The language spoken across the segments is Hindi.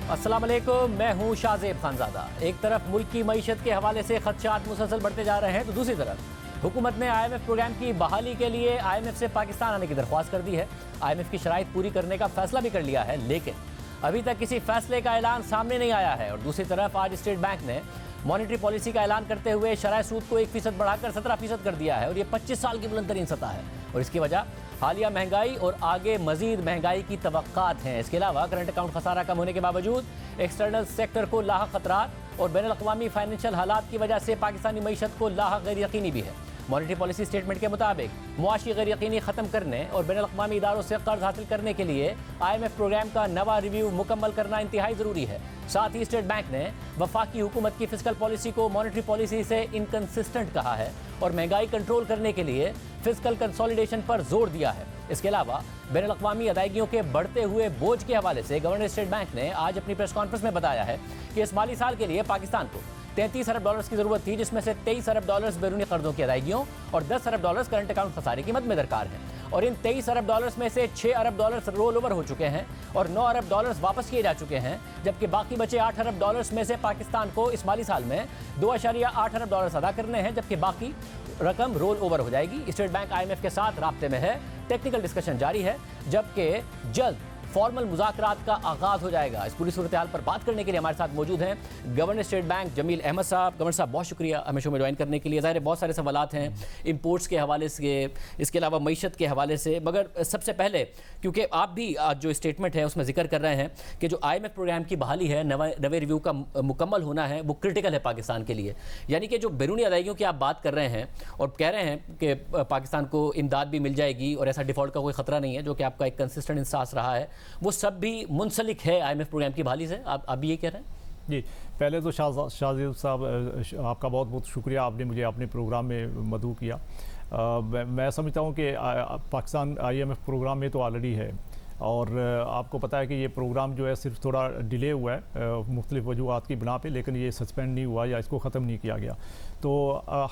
अस्सलाम वालेकुम, मैं हूं शाहजेब खानजादा। एक तरफ मुल्क की मईशत के हवाले से खदशात मुसलसल बढ़ते जा रहे हैं, तो दूसरी तरफ हुकूमत ने IMF प्रोग्राम की बहाली के लिए IMF से पाकिस्तान आने की दरख्वास्त कर दी है। IMF की शराइत पूरी करने का फैसला भी कर लिया है, लेकिन अभी तक किसी फैसले का ऐलान सामने नहीं आया है। और दूसरी तरफ आज स्टेट बैंक ने मॉनेटरी पॉलिसी का ऐलान करते हुए शरह सूद को 1% बढ़ाकर 17% कर दिया है, और ये 25 साल की बुलंद तरीन सतह है। और इसकी वजह हालिया महंगाई और आगे मजीद महंगाई की तवक्कात हैं। इसके अलावा करंट अकाउंट खसारा कम होने के बावजूद एक्सटर्नल सेक्टर को लाहक खतरात और बैनुल अक़वामी फाइनेंशियल हालात की वजह से पाकिस्तानी मईशत को लाहक गैर यकीनी भी है। मॉनेटरी पॉलिसी स्टेटमेंट के मुताबिक मुआशी गैर यकीनी ख़त्म करने और बैनुल अक़वामी इदारों से कर्ज हासिल करने के लिए IMF प्रोग्राम का नवा रिव्यू मुकम्मल करना इंतहाई ज़रूरी है। साथ ही स्टेट बैंक ने वफाकी हुकूमत की फिस्कल पॉलिसी को मॉनेटरी पॉलिसी से इनकंसिस्टेंट कहा है और महंगाई कंट्रोल करने के लिए फिस्कल कंसोलिडेशन पर जोर दिया है। इसके अलावा बैनुल अक़वामी अदायगियों के बढ़ते हुए बोझ के हवाले से गवर्नर स्टेट बैंक ने आज अपनी प्रेस कॉन्फ्रेंस में बताया है कि इस माली साल के लिए पाकिस्तान को $33 अरब की ज़रूरत थी, जिसमें से $23 अरब बैरूनी कर्जों की अदायगियों और $10 अरब करंट अकाउंट खसारे की मद में दरकार हैं। और इन $23 अरब में से $6 अरब रोल ओवर हो चुके हैं और $9 अरब वापस किए जा चुके हैं, जबकि बाकी बचे $8 अरब में से पाकिस्तान को इस माली साल में $2.8 अरब अदा करने हैं, जबकि बाकी रकम रोल ओवर हो जाएगी। स्टेट बैंक IMF के साथ राब्ते में है, टेक्निकल डिस्कशन जारी है, जबकि जल्द फॉर्मल मुज़ाकरात का आगाज़ हो जाएगा। इस पूरी सूरत हाल पर बात करने के लिए हमारे साथ मौजूद हैं governor state bank Jamil Ahmed साहब। गवर्नर साहब, बहुत शुक्रिया हमें शो में ज्वाइन करने के लिए। ज़ाहिर है बहुत सारे सवालात हैं इंपोर्ट्स के हवाले से, इसके अलावा मईशत के हवाले से, मगर सबसे पहले क्योंकि आप भी आज जो स्टेटमेंट है उसमें जिक्र कर रहे हैं कि जो IMF प्रोग्राम की बहाली है, नवे रिव्यू का मुकम्मल होना है, वो क्रिटिकल है पाकिस्तान के लिए। यानी कि जो बैरूनी अदायगियों की आप बात कर रहे हैं और कह रहे हैं कि पाकिस्तान को इमदाद भी मिल जाएगी और ऐसा डिफ़ॉल्ट का कोई ख़तरा नहीं है, जो कि आपका एक कंसिस्टेंट इंसास रहा है, वो सब भी मुंसलिक है IMF प्रोग्राम की बहाली से। आप भी ये कह रहे हैं? जी, पहले तो शाहजेब साहब आपका बहुत बहुत शुक्रिया, आपने मुझे अपने प्रोग्राम में मदऊ किया। मैं समझता हूँ कि पाकिस्तान IMF प्रोग्राम में तो ऑलरेडी है, और आपको पता है कि ये प्रोग्राम जो है सिर्फ थोड़ा डिले हुआ है मुख्तलिफ़ वजूहात की बिना पे, लेकिन ये सस्पेंड नहीं हुआ या इसको ख़त्म नहीं किया गया। तो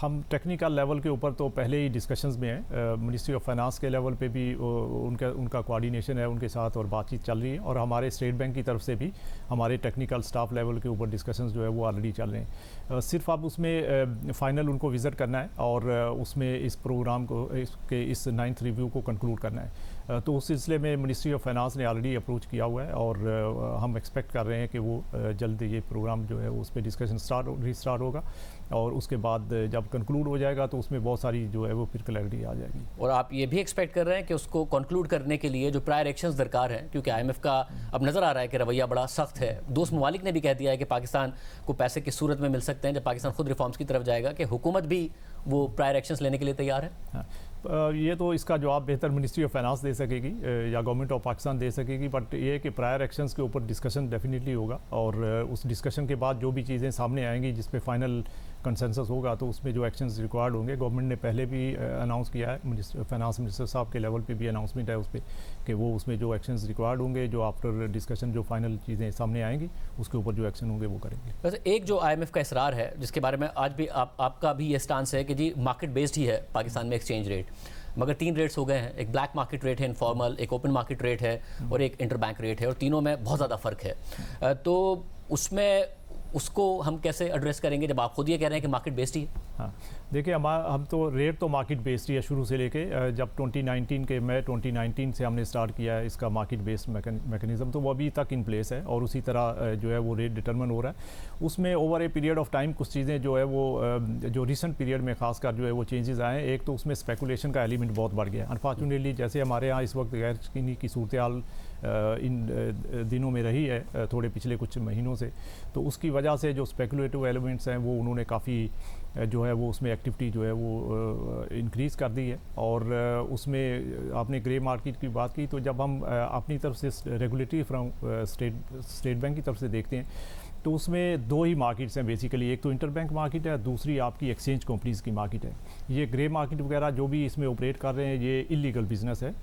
हम टेक्निकल लेवल के ऊपर तो पहले ही डिस्कशंस में हैं। मिनिस्ट्री ऑफ फाइनेंस के लेवल पे भी उनका कोऑर्डिनेशन है उनके साथ, और बातचीत चल रही है, और हमारे स्टेट बैंक की तरफ से भी हमारे टेक्निकल स्टाफ लेवल के ऊपर डिस्कशंस जो है वो ऑलरेडी चल रहे हैं। सिर्फ अब उसमें फ़ाइनल उनको विज़िट करना है और उसमें इस प्रोग्राम को इस 9th रिव्यू को कंक्लूड करना है। तो उस सिलसिले में मिनिस्ट्री ऑफ फाइनेंस ने ऑलरेडी अप्रोच किया हुआ है, और हम एक्सपेक्ट कर रहे हैं कि वो जल्द ये प्रोग्राम जो है उस पर डिस्कशन रीस्टार्ट होगा, और उसके बाद जब कंक्लूड हो जाएगा तो उसमें बहुत सारी जो है वो फिर क्लैरिटी आ जाएगी। और आप ये भी एक्सपेक्ट कर रहे हैं कि उसको कंक्लूड करने के लिए जो प्रायर एक्शंस दरकार हैं, क्योंकि IMF का अब नज़र आ रहा है कि रवैया बड़ा सख्त है। दोस्त ममालिक ने भी कह दिया है कि पाकिस्तान को पैसे किस सूरत में मिल सकते हैं जब पाकिस्तान खुद रिफॉर्म्स की तरफ जाएगा, कि हुकूमत भी वो प्रायर एक्शंस लेने के लिए तैयार है। हाँ, ये तो इसका जवाब बेहतर मिनिस्ट्री ऑफ फाइनेंस दे सकेगी या गवर्नमेंट ऑफ पाकिस्तान दे सकेगी, बट ये है कि प्रायर एक्शंस के ऊपर डिस्कशन डेफिनेटली होगा, और उस डिस्कशन के बाद जो भी चीज़ें सामने आएंगी जिस पे फाइनल कंसेंसस होगा, तो उसमें जो एक्शंस रिक्वायर्ड होंगे, गवर्नमेंट ने पहले भी अनाउंस किया है, फाइनेंस मिनिस्टर साहब के लेवल पे भी अनाउंसमेंट है उस पर, कि वो उसमें जो एक्शंस रिक्वायर्ड होंगे, जो आफ्टर डिस्कशन जो फाइनल चीज़ें सामने आएंगी उसके ऊपर जो एक्शन होंगे वो करेंगे। वैसे एक जो IMF का इसरार है, जिसके बारे में आज भी आपका भी ये स्टांस है कि जी मार्केट बेस्ड ही है पाकिस्तान में एक्सचेंज रेट, मगर 3 रेट्स हो गए हैं। एक ब्लैक मार्केट रेट है इनफॉर्मल, एक ओपन मार्केट रेट है और एक इंटर बैंक रेट है, और तीनों में बहुत ज़्यादा फ़र्क है। तो उसमें उसको हम कैसे एड्रेस करेंगे जब आप खुद ये कह रहे हैं कि मार्केट बेस्ड ही है? हाँ, देखिए हम तो रेट तो मार्केट बेस्ड ही है शुरू से लेके, जब 2019 से हमने स्टार्ट किया है इसका मार्केट बेस्ड मैकेनिज़्म, तो वो अभी तक इन प्लेस है, और उसी तरह जो है वो रेट डिटरमिन हो रहा है। उसमें over a period of time कुछ चीज़ें जो है वो जो रिसेंट पीरियड में खासकर जो है वो चेंजेस आए हैं। एक तो उसमें स्पेकुलेशन का एलिमेंट बहुत बढ़ गया है अनफॉर्चुनेटली, जैसे हमारे यहाँ इस वक्त गैर यकीनी की सूरत हाल इन दिनों में रही है थोड़े पिछले कुछ महीनों से, तो उसकी वजह से जो स्पेकुलेटिव एलिमेंट्स हैं वो उन्होंने काफ़ी जो है वो उसमें एक्टिविटी जो है वो इंक्रीज़ कर दी है। और उसमें आपने ग्रे मार्केट की बात की, तो जब हम अपनी तरफ से रेगुलेटरी फ्रॉम स्टेट बैंक की तरफ से देखते हैं तो उसमें दो ही मार्केट्स हैं बेसिकली, एक तो इंटरबैंक मार्केट है, दूसरी आपकी एक्सचेंज कंपनीज़ की मार्केट है। ये ग्रे मार्केट वगैरह जो भी इसमें ऑपरेट कर रहे हैं ये इलीगल बिज़नेस है,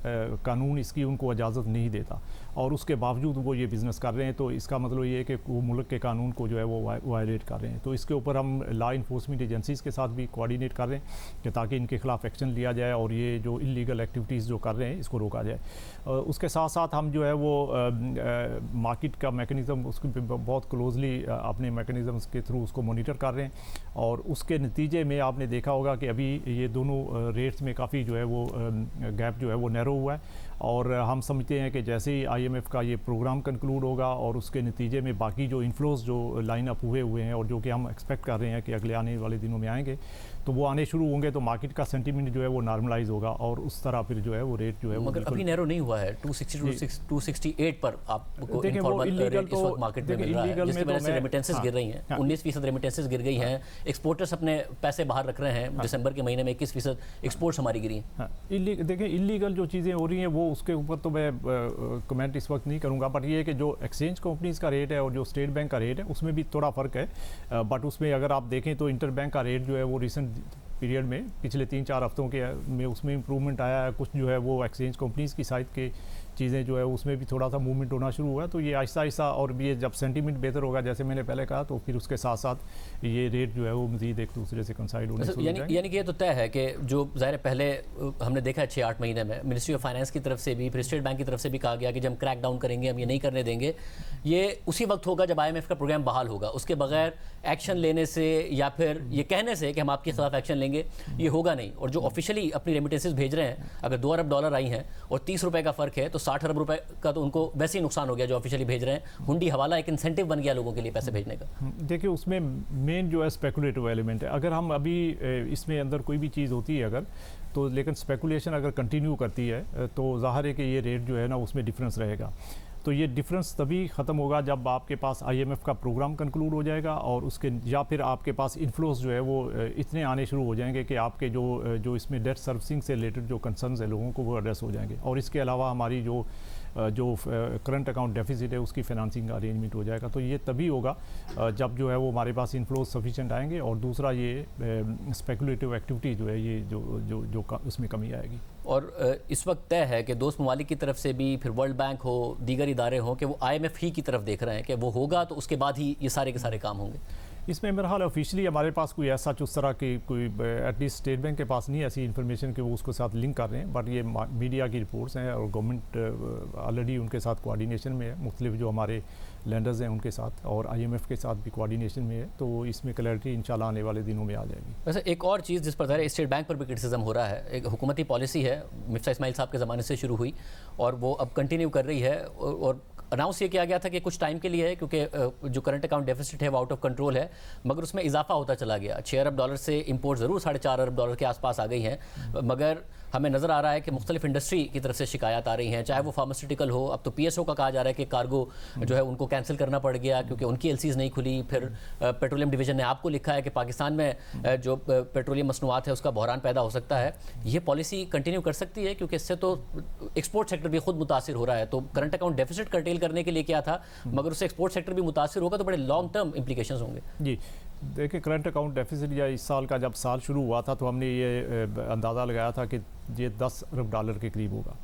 कानून इसकी उनको इजाज़त नहीं देता और उसके बावजूद वो ये बिज़नेस कर रहे हैं। तो इसका मतलब ये है कि वो मुल्क के कानून को जो है वो वायलेट कर रहे हैं। तो इसके ऊपर हम लॉ इन्फोर्समेंट एजेंसीज़ के साथ भी कोऑर्डिनेट कर रहे हैं कि ताकि इनके खिलाफ एक्शन लिया जाए और ये जो इलीगल एक्टिविटीज़ जो कर रहे हैं इसको रोका जाए। उसके साथ साथ हम जो है वो मार्केट का मैकेनिज़्म उसको बहुत क्लोजली अपने मैकेनिज़म्स के थ्रू उसको मॉनिटर कर रहे हैं और उसके नतीजे में आपने देखा होगा कि अभी ये दोनों रेट्स में काफ़ी जो है वो गैप जो है वो नैरो हुआ है और हम समझते हैं कि जैसे ही IMF का ये प्रोग्राम कंक्लूड होगा और उसके नतीजे में बाकी जो इन्फ्लोज जो लाइन अप हुए हैं और जो कि हम एक्सपेक्ट कर रहे हैं कि अगले आने वाले दिनों में आएंगे तो वो आने शुरू होंगे तो मार्केट का सेंटीमेंट जो है वो नॉर्मलाइज होगा और उस तरह फिर जो है वो रेट जो है मगर अभी नैरो नहीं हुआ है 268 पर आपको इनफॉर्मल रेट इस वक्त मार्केट में मिल रहा है, जिसकी वजह से रेमिटेंसेस गिर रही हैं। 19% रेमिटेंसेस गिर गई हैं। एक्सपोर्टर्स अपने पैसे बाहर रख रहे हैं। दिसंबर के महीने में 21% एक्सपोर्ट्स हमारी गिरी हैं। देखिए इलीगल जो चीज़ें हो रही हैं वो उसके ऊपर तो मैं कमेंट इस वक्त नहीं करूँगा, बट ये है कि जो एक्सचेंज कंपनीज़ का रेट है और जो स्टेट बैंक का रेट है उसमें भी थोड़ा फ़र्क है। बट उसमें अगर आप देखें तो इंटर बैंक का रेट जो है वो रिसेंट पीरियड में पिछले 3-4 हफ्तों के में उसमें इम्प्रूवमेंट आया है। कुछ जो है वो एक्सचेंज कंपनीज़ की साइड के चीज़ें जो है उसमें भी थोड़ा सा मूवमेंट होना शुरू हुआ है। तो ये आहिस्ता आहिस्ता और ये जब सेंटीमेंट बेहतर होगा जैसे मैंने पहले कहा तो फिर उसके साथ साथ ये रेट जो है वो मज़ीद एक दूसरे से कंसाइड होने शुरू हो जाएंगे। यानी कि ये तो तय है कि जो ज़ाहिर पहले हमने देखा है 6-8 महीने में मिनिस्ट्री ऑफ फाइनेंस की तरफ से भी फिर स्टेट बैंक की तरफ से भी कहा गया कि जब हम क्रैक डाउन करेंगे हम ये नहीं करने देंगे। ये उसी वक्त होगा जब IMF का प्रोग्राम बहाल होगा। उसके बगैर एक्शन लेने से या फिर ये कहने से कि हम आपके खिलाफ एक्शन लेंगे ये होगा नहीं। और जो ऑफिशियली अपनी रेमिटेंसेस भेज रहे हैं अगर $2 अरब आई हैं और 30 रुपये का फ़र्क है तो 60 अरब रुपये का तो उनको वैसे ही नुकसान हो गया जो ऑफिशियली भेज रहे हैं। हुंडी हवाला एक इंसेंटिव बन गया लोगों के लिए पैसे भेजने का। देखिए उसमें मेन जो है स्पेकुलेटिव एलिमेंट है। अगर हम अभी इसमें अंदर कोई भी चीज़ होती है अगर तो लेकिन स्पेकुलेशन अगर कंटिन्यू करती है तो ज़ाहिर है कि ये रेट जो है ना उसमें डिफरेंस रहेगा। तो ये डिफरेंस तभी ख़त्म होगा जब आपके पास IMF का प्रोग्राम कंक्लूड हो जाएगा और उसके या फिर आपके पास इन्फ्लोस जो है वो इतने आने शुरू हो जाएंगे कि आपके जो इसमें डेट सर्विसिंग से रिलेटेड जो कंसर्न्स है लोगों को वो एड्रेस हो जाएंगे। और इसके अलावा हमारी जो करंट अकाउंट डेफिसिट है उसकी फाइनेंसिंग का अरेंजमेंट हो जाएगा। तो ये तभी होगा जब जो है वो हमारे पास इन्फ्लोज सफिशिएंट आएंगे और दूसरा ये स्पेकुलेटिव एक्टिविटी जो है ये जो उसमें कमी आएगी। और इस वक्त तय है कि दोस्त ममालिक की तरफ से भी फिर वर्ल्ड बैंक हो दीगर इदारे हों कि वो IMF ही की तरफ देख रहे हैं कि वो होगा तो उसके बाद ही ये सारे के सारे काम होंगे। इसमें मेरा हाल ऑफिशियली हमारे पास कोई ऐसा उस तरह की कोई एटलीस्ट स्टेट बैंक के पास नहीं ऐसी इन्फॉर्मेशन कि वो उसके साथ लिंक कर रहे हैं। बट ये मीडिया की रिपोर्ट्स हैं और गवर्नमेंट ऑलरेडी उनके साथ कोऑर्डिनेशन में है, मुख्तलिफ जो हमारे लैंडर्स हैं उनके साथ और IMF के साथ भी कोऑर्डिनेशन में है। तो इसमें क्लैरिटी इंशाल्लाह आने वाले दिनों में आ जाएगी। वैसे एक और चीज़ जिस पर स्टेट बैंक पर भी क्रिटिसिज्म हो रहा है, एक हुकूमती पॉलिसी है मिफ्ता इस्माइल साहब के ज़माने से शुरू हुई और वो अब कंटिन्यू कर रही है और अनाउंस ये किया गया था कि कुछ टाइम के लिए है क्योंकि जो करंट अकाउंट डेफिसिट है वो आउट ऑफ कंट्रोल है, मगर उसमें इजाफा होता चला गया। $6 अरब से इंपोर्ट ज़रूर $4.5 अरब के आसपास आ गई हैं, मगर हमें नज़र आ रहा है कि मुख्तलिफ इंडस्ट्री की तरफ से शिकायत आ रही हैं, चाहे वो फार्मास्यूटिकल हो। अब तो PSO का कहा जा रहा है कि कार्गो जो है उनको कैंसिल करना पड़ गया क्योंकि उनकी LCs नहीं खुली। फिर पेट्रोलियम डिवीज़न ने आपको लिखा है कि पाकिस्तान में जो पेट्रोलियम मसनूआत है उसका बहरान पैदा हो सकता है। ये पॉलिसी कंटिन्यू कर सकती है क्योंकि इससे तो एक्सपोर्ट सेक्टर भी खुद मुतासिर हो रहा है। तो करंट अकाउंट डेफिसिट कर्टेल करने के लिए क्या था, मगर उससे एक्सपोर्ट सेक्टर भी मुतासिर होगा तो बड़े लॉन्ग टर्म इम्प्लीकेशंस होंगे। जी देखिए करंट अकाउंट डेफिसिट या इस साल का जब साल शुरू हुआ था तो हमने ये अंदाज़ा लगाया था कि ये $10 अरब के करीब होगा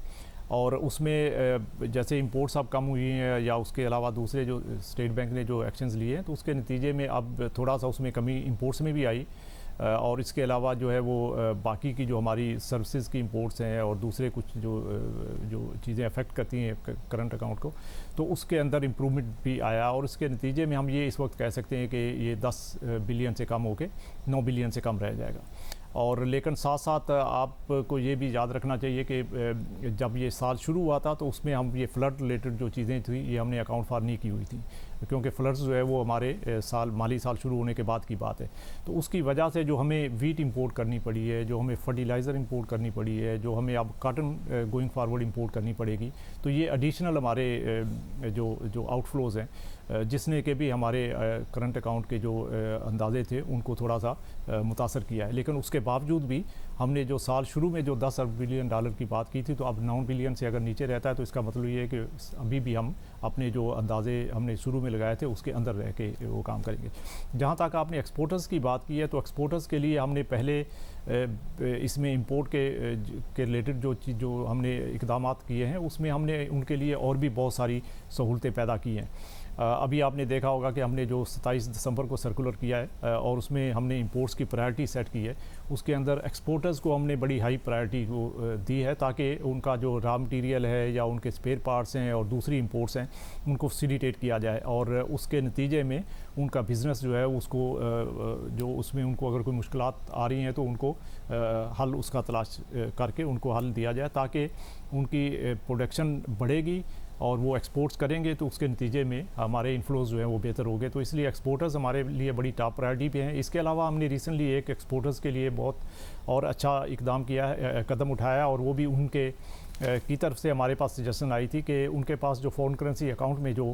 और उसमें जैसे इंपोर्ट्स अब कम हुई हैं या उसके अलावा दूसरे जो स्टेट बैंक ने जो एक्शंस लिए हैं तो उसके नतीजे में अब थोड़ा सा उसमें कमी इंपोर्ट्स में भी आई और इसके अलावा जो है वो बाकी की जो हमारी सर्विसेज की इंपोर्ट्स हैं और दूसरे कुछ जो चीज़ें अफेक्ट करती हैं करंट अकाउंट को तो उसके अंदर इम्प्रूवमेंट भी आया और इसके नतीजे में हम ये इस वक्त कह सकते हैं कि ये 10 बिलियन से कम होके 9 बिलियन से कम रह जाएगा। और लेकिन साथ साथ आपको ये भी याद रखना चाहिए कि जब ये साल शुरू हुआ था तो उसमें हम ये फ्लड रिलेटेड जो चीज़ें थी ये हमने अकाउंट फॉर नहीं की हुई थी क्योंकि फ्लड्स जो है वो हमारे माली साल शुरू होने के बाद की बात है। तो उसकी वजह से जो हमें वीट इंपोर्ट करनी पड़ी है, जो हमें फर्टिलाइज़र इंपोर्ट करनी पड़ी है, जो हमें अब कॉटन गोइंग फारवर्ड इंपोर्ट करनी पड़ेगी, तो ये एडिशनल हमारे जो आउटफ्लोज़ हैं जिसने के भी हमारे करंट अकाउंट के जो अंदाजे थे उनको थोड़ा सा मुतासर किया है। लेकिन उसके बावजूद भी हमने जो साल शुरू में जो 10 बिलियन डॉलर की बात की थी, तो अब 9 बिलियन से अगर नीचे रहता है तो इसका मतलब ये है कि अभी भी हम अपने जो अंदाजे हमने शुरू में लगाए थे उसके अंदर रह के वो काम करेंगे। जहाँ तक आपने एक्सपोर्टर्स की बात की है, तो एक्सपोर्टर्स के लिए हमने पहले इसमें इंपोर्ट के रिलेटेड जो हमने इक़दामात किए हैं, उसमें हमने उनके लिए और भी बहुत सारी सहूलतें पैदा की हैं। अभी आपने देखा होगा कि हमने जो 27 दिसंबर को सर्कुलर किया है और उसमें हमने इंपोर्ट्स की प्रायोरिटी सेट की है। उसके अंदर एक्सपोर्टर्स को हमने बड़ी हाई प्रायोरिटी को दी है, ताकि उनका जो रॉ मटेरियल है या उनके स्पेयर पार्ट्स हैं और दूसरी इंपोर्ट्स हैं, उनको फैसिलिटेट किया जाए और उसके नतीजे में उनका बिज़नेस जो है उसको जो उसमें उनको अगर कोई मुश्किलात आ रही हैं तो उनको हल उसका तलाश करके उनको हल दिया जाए, ताकि उनकी प्रोडक्शन बढ़ेगी और वो एक्सपोर्ट्स करेंगे तो उसके नतीजे में हमारे इन्फ्लोज जो है वो बेहतर हो गए। तो इसलिए एक्सपोर्टर्स हमारे लिए बड़ी टॉप प्रायोरिटी पे हैं। इसके अलावा हमने रिसेंटली एक एक्सपोर्टर्स के लिए बहुत और अच्छा इकदाम किया है, कदम उठाया, और वो भी उनके की तरफ से हमारे पास सजेशन आई थी कि उनके पास जो फॉरेन करेंसी अकाउंट में जो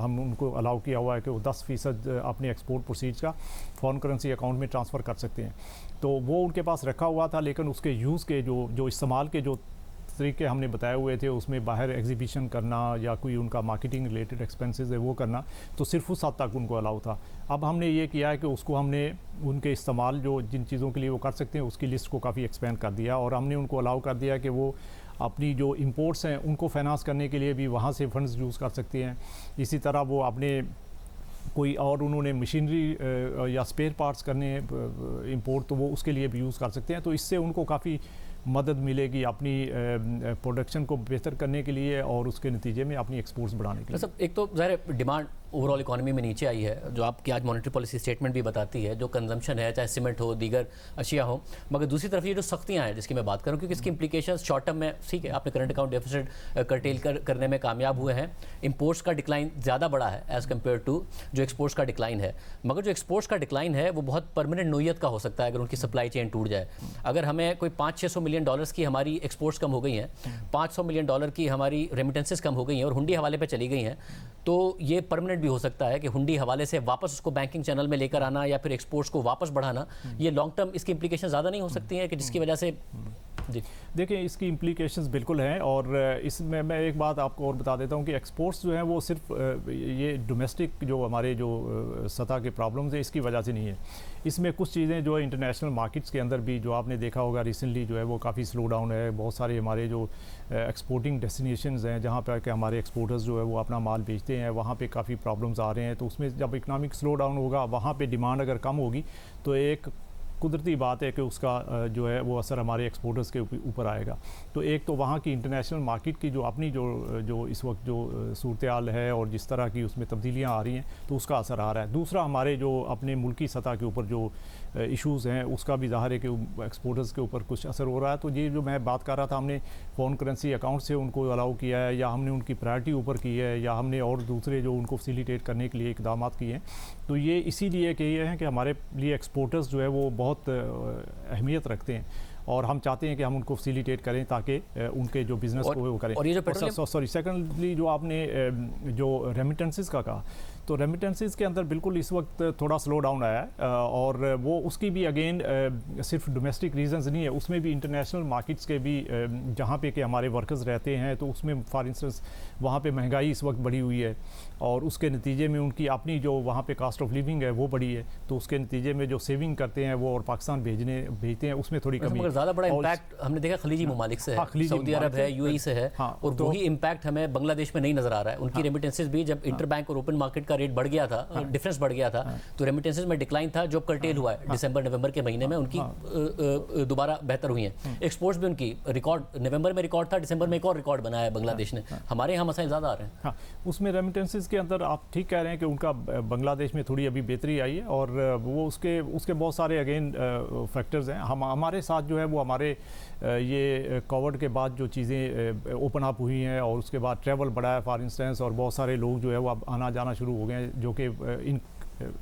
हम उनको अलाउ किया हुआ है कि वो 10% अपने एक्सपोर्ट प्रोसीड्स का फॉरेन करेंसी अकाउंट में ट्रांसफ़र कर सकते हैं, तो वो उनके पास रखा हुआ था। लेकिन उसके यूज़ के जो इस्तेमाल के जो तरीके हमने बताए हुए थे, उसमें बाहर एग्जीबिशन करना या कोई उनका मार्केटिंग रिलेटेड एक्सपेंसेस है वो करना, तो सिर्फ उस हद तक उनको अलाउ था। अब हमने ये किया है कि उसको हमने उनके इस्तेमाल जो जिन चीज़ों के लिए वो कर सकते हैं उसकी लिस्ट को काफ़ी एक्सपेंड कर दिया, और हमने उनको अलाउ कर दिया कि वो अपनी जो इंपोर्ट्स हैं उनको फाइनेंस करने के लिए भी वहाँ से फंड्स यूज़ कर सकते हैं। इसी तरह वो अपने कोई और उन्होंने मशीनरी या स्पेयर पार्ट्स करने इंपोर्ट, तो वो उसके लिए भी यूज़ कर सकते हैं। तो इससे उनको काफ़ी मदद मिलेगी अपनी प्रोडक्शन को बेहतर करने के लिए और उसके नतीजे में अपनी एक्सपोर्ट्स बढ़ाने के लिए। सब एक तो ज़ाहिर डिमांड ओवरऑल इकोनॉमी में नीचे आई है, जो आपकी आज मॉनेटरी पॉलिसी स्टेटमेंट भी बताती है, जो कंजम्पशन है चाहे सीमेंट हो दीगर अशिया हो। मगर दूसरी तरफ ये जो सख्तियाँ हैं जिसकी मैं बात करूँ, क्योंकि इसकी इंप्लीकेशन शॉर्ट टर्म में ठीक है, आपने करंट अकाउंट डेफिसिट कर्टेल करने में कामयाब हुए हैं, इंपोर्ट्स का डिक्लाइन ज़्यादा बड़ा है एज़ कम्पेयर टू जो एक्सपोर्ट्स का डिक्लाइन है। मगर जो एक्सपोर्ट्स का डिक्लाइन है वो बहुत परमानेंट नोयत का हो सकता है अगर उनकी सप्लाई चेन टूट जाए। अगर हमें कोई 500-600 मिलियन डॉलर्स की हमारी एक्सपोर्ट्स कम हो गई हैं, 500 मिलियन डॉलर की हमारी रेमिटेंसेस कम हो गई हैं और हुंडी हवाले पे चली गई हैं, तो ये परमानेंट भी हो सकता है कि हुंडी हवाले से वापस उसको बैंकिंग चैनल में लेकर आना या फिर एक्सपोर्ट्स को वापस बढ़ाना, ये लॉन्ग टर्म इसकी इंप्लीकेशन ज़्यादा नहीं हो सकती हैं कि जिसकी वजह से जी देखिए इसकी इम्प्लीकेशंस बिल्कुल हैं। और इसमें मैं एक बात आपको और बता देता हूँ कि एक्सपोर्ट्स जो हैं वो सिर्फ ये डोमेस्टिक जो हमारे जो सतह के प्रॉब्लम्स है इसकी वजह से नहीं है। इसमें कुछ चीज़ें जो इंटरनेशनल मार्केट्स के अंदर भी जो आपने देखा होगा रिसेंटली जो है वो काफ़ी स्लो डाउन है। बहुत सारे हमारे जो एक्सपोर्टिंग डेस्टिनेशंस हैं जहाँ पर के हमारे एक्सपोर्टर्स जो है वो अपना माल बेचते हैं, वहाँ पे काफ़ी प्रॉब्लम्स आ रहे हैं। तो उसमें जब इकनॉमिक स्लो डाउन होगा, वहाँ पे डिमांड अगर कम होगी तो एक कुदरती बात है कि उसका जो है वो असर हमारे एक्सपोर्टर्स के ऊपर आएगा। तो एक तो वहाँ की इंटरनेशनल मार्केट की जो अपनी जो इस वक्त जो सूरत हाल है और जिस तरह की उसमें तब्दीलियाँ आ रही हैं तो उसका असर आ रहा है। दूसरा हमारे जो अपने मुल्की सतह के ऊपर जो इश्यूज़ हैं उसका भी ज़ाहिर है कि एक्सपोर्टर्स के ऊपर कुछ असर हो रहा है। तो ये जो मैं बात कर रहा था, हमने फॉरेन करेंसी अकाउंट से उनको अलाउ किया है या हमने उनकी प्रायोरिटी ऊपर की है या हमने और दूसरे जो उनको फैसिलिटेट करने के लिए इकदाम किए हैं, तो ये इसीलिए कि ये हैं कि हमारे लिए एक्सपोर्टर्स जो है वो बहुत अहमियत रखते हैं और हम चाहते हैं कि हम उनको फैसिलिटेट करें ताकि उनके जो बिज़नेस को वो करें। और ये जो सॉरी सेकंडली जो आपने जो रेमिटेंसेस का कहा, तो रेमिटेंसेस के अंदर बिल्कुल इस वक्त थोड़ा स्लो डाउन आया है और वो उसकी भी अगेन सिर्फ डोमेस्टिक रीजंस नहीं है, उसमें भी इंटरनेशनल मार्केट्स के भी जहाँ पे कि हमारे वर्कर्स रहते हैं तो उसमें फॉर इंस्टेंस वहाँ पे महंगाई इस वक्त बढ़ी हुई है और उसके नतीजे में उनकी अपनी जो वहाँ पे कास्ट ऑफ लिविंग है वो बढ़ी है। तो उसके नतीजे में जो सेविंग करते हैं वो और पाकिस्तान भेजते हैं उसमें थोड़ी कमी है। ज़्यादा बड़ा इम्पैक्ट हमने देखा खलीजी ममालिक से है, सऊदी अरब है, यूएई से है, और वही इम्पैक्ट हमें बांग्लादेश में नहीं नजर आ रहा है। उनकी रेमिटेंसेस भी जब इंटरबैंक और ओपन मार्केट का रेट बढ़ गया था, डिफरेंस बढ़ गया था, तो रेमिटेंसेस में डिक्लाइन था जो कर्टेल हुआ है दिसंबर नवंबर के महीने में उनकी दोबारा बेहतर हुई हैं। एक्सपोर्ट्स भी उनकी रिकॉर्ड नवंबर में रिकॉर्ड था, दिसंबर में एक और रिकॉर्ड बनाया है बांग्लादेश ने। हमारे यहाँ मसाइल ज़्यादा आ रहे हैं। हाँ, उसमें रेमिटेंसेस के अंदर आप ठीक कह रहे हैं कि उनका बांग्लादेश में थोड़ी अभी बेहतरी आई है और वो उसके बहुत सारे अगेन फैक्टर्स हैं। हमारे साथ जो है वो हमारे ये कोविड के बाद जो चीज़ें ओपन अप हुई हैं और उसके बाद ट्रैवल बढ़ा है फॉर इंस्टेंस, और बहुत सारे लोग जो है वो अब आना जाना शुरू हो गए हैं जो कि इन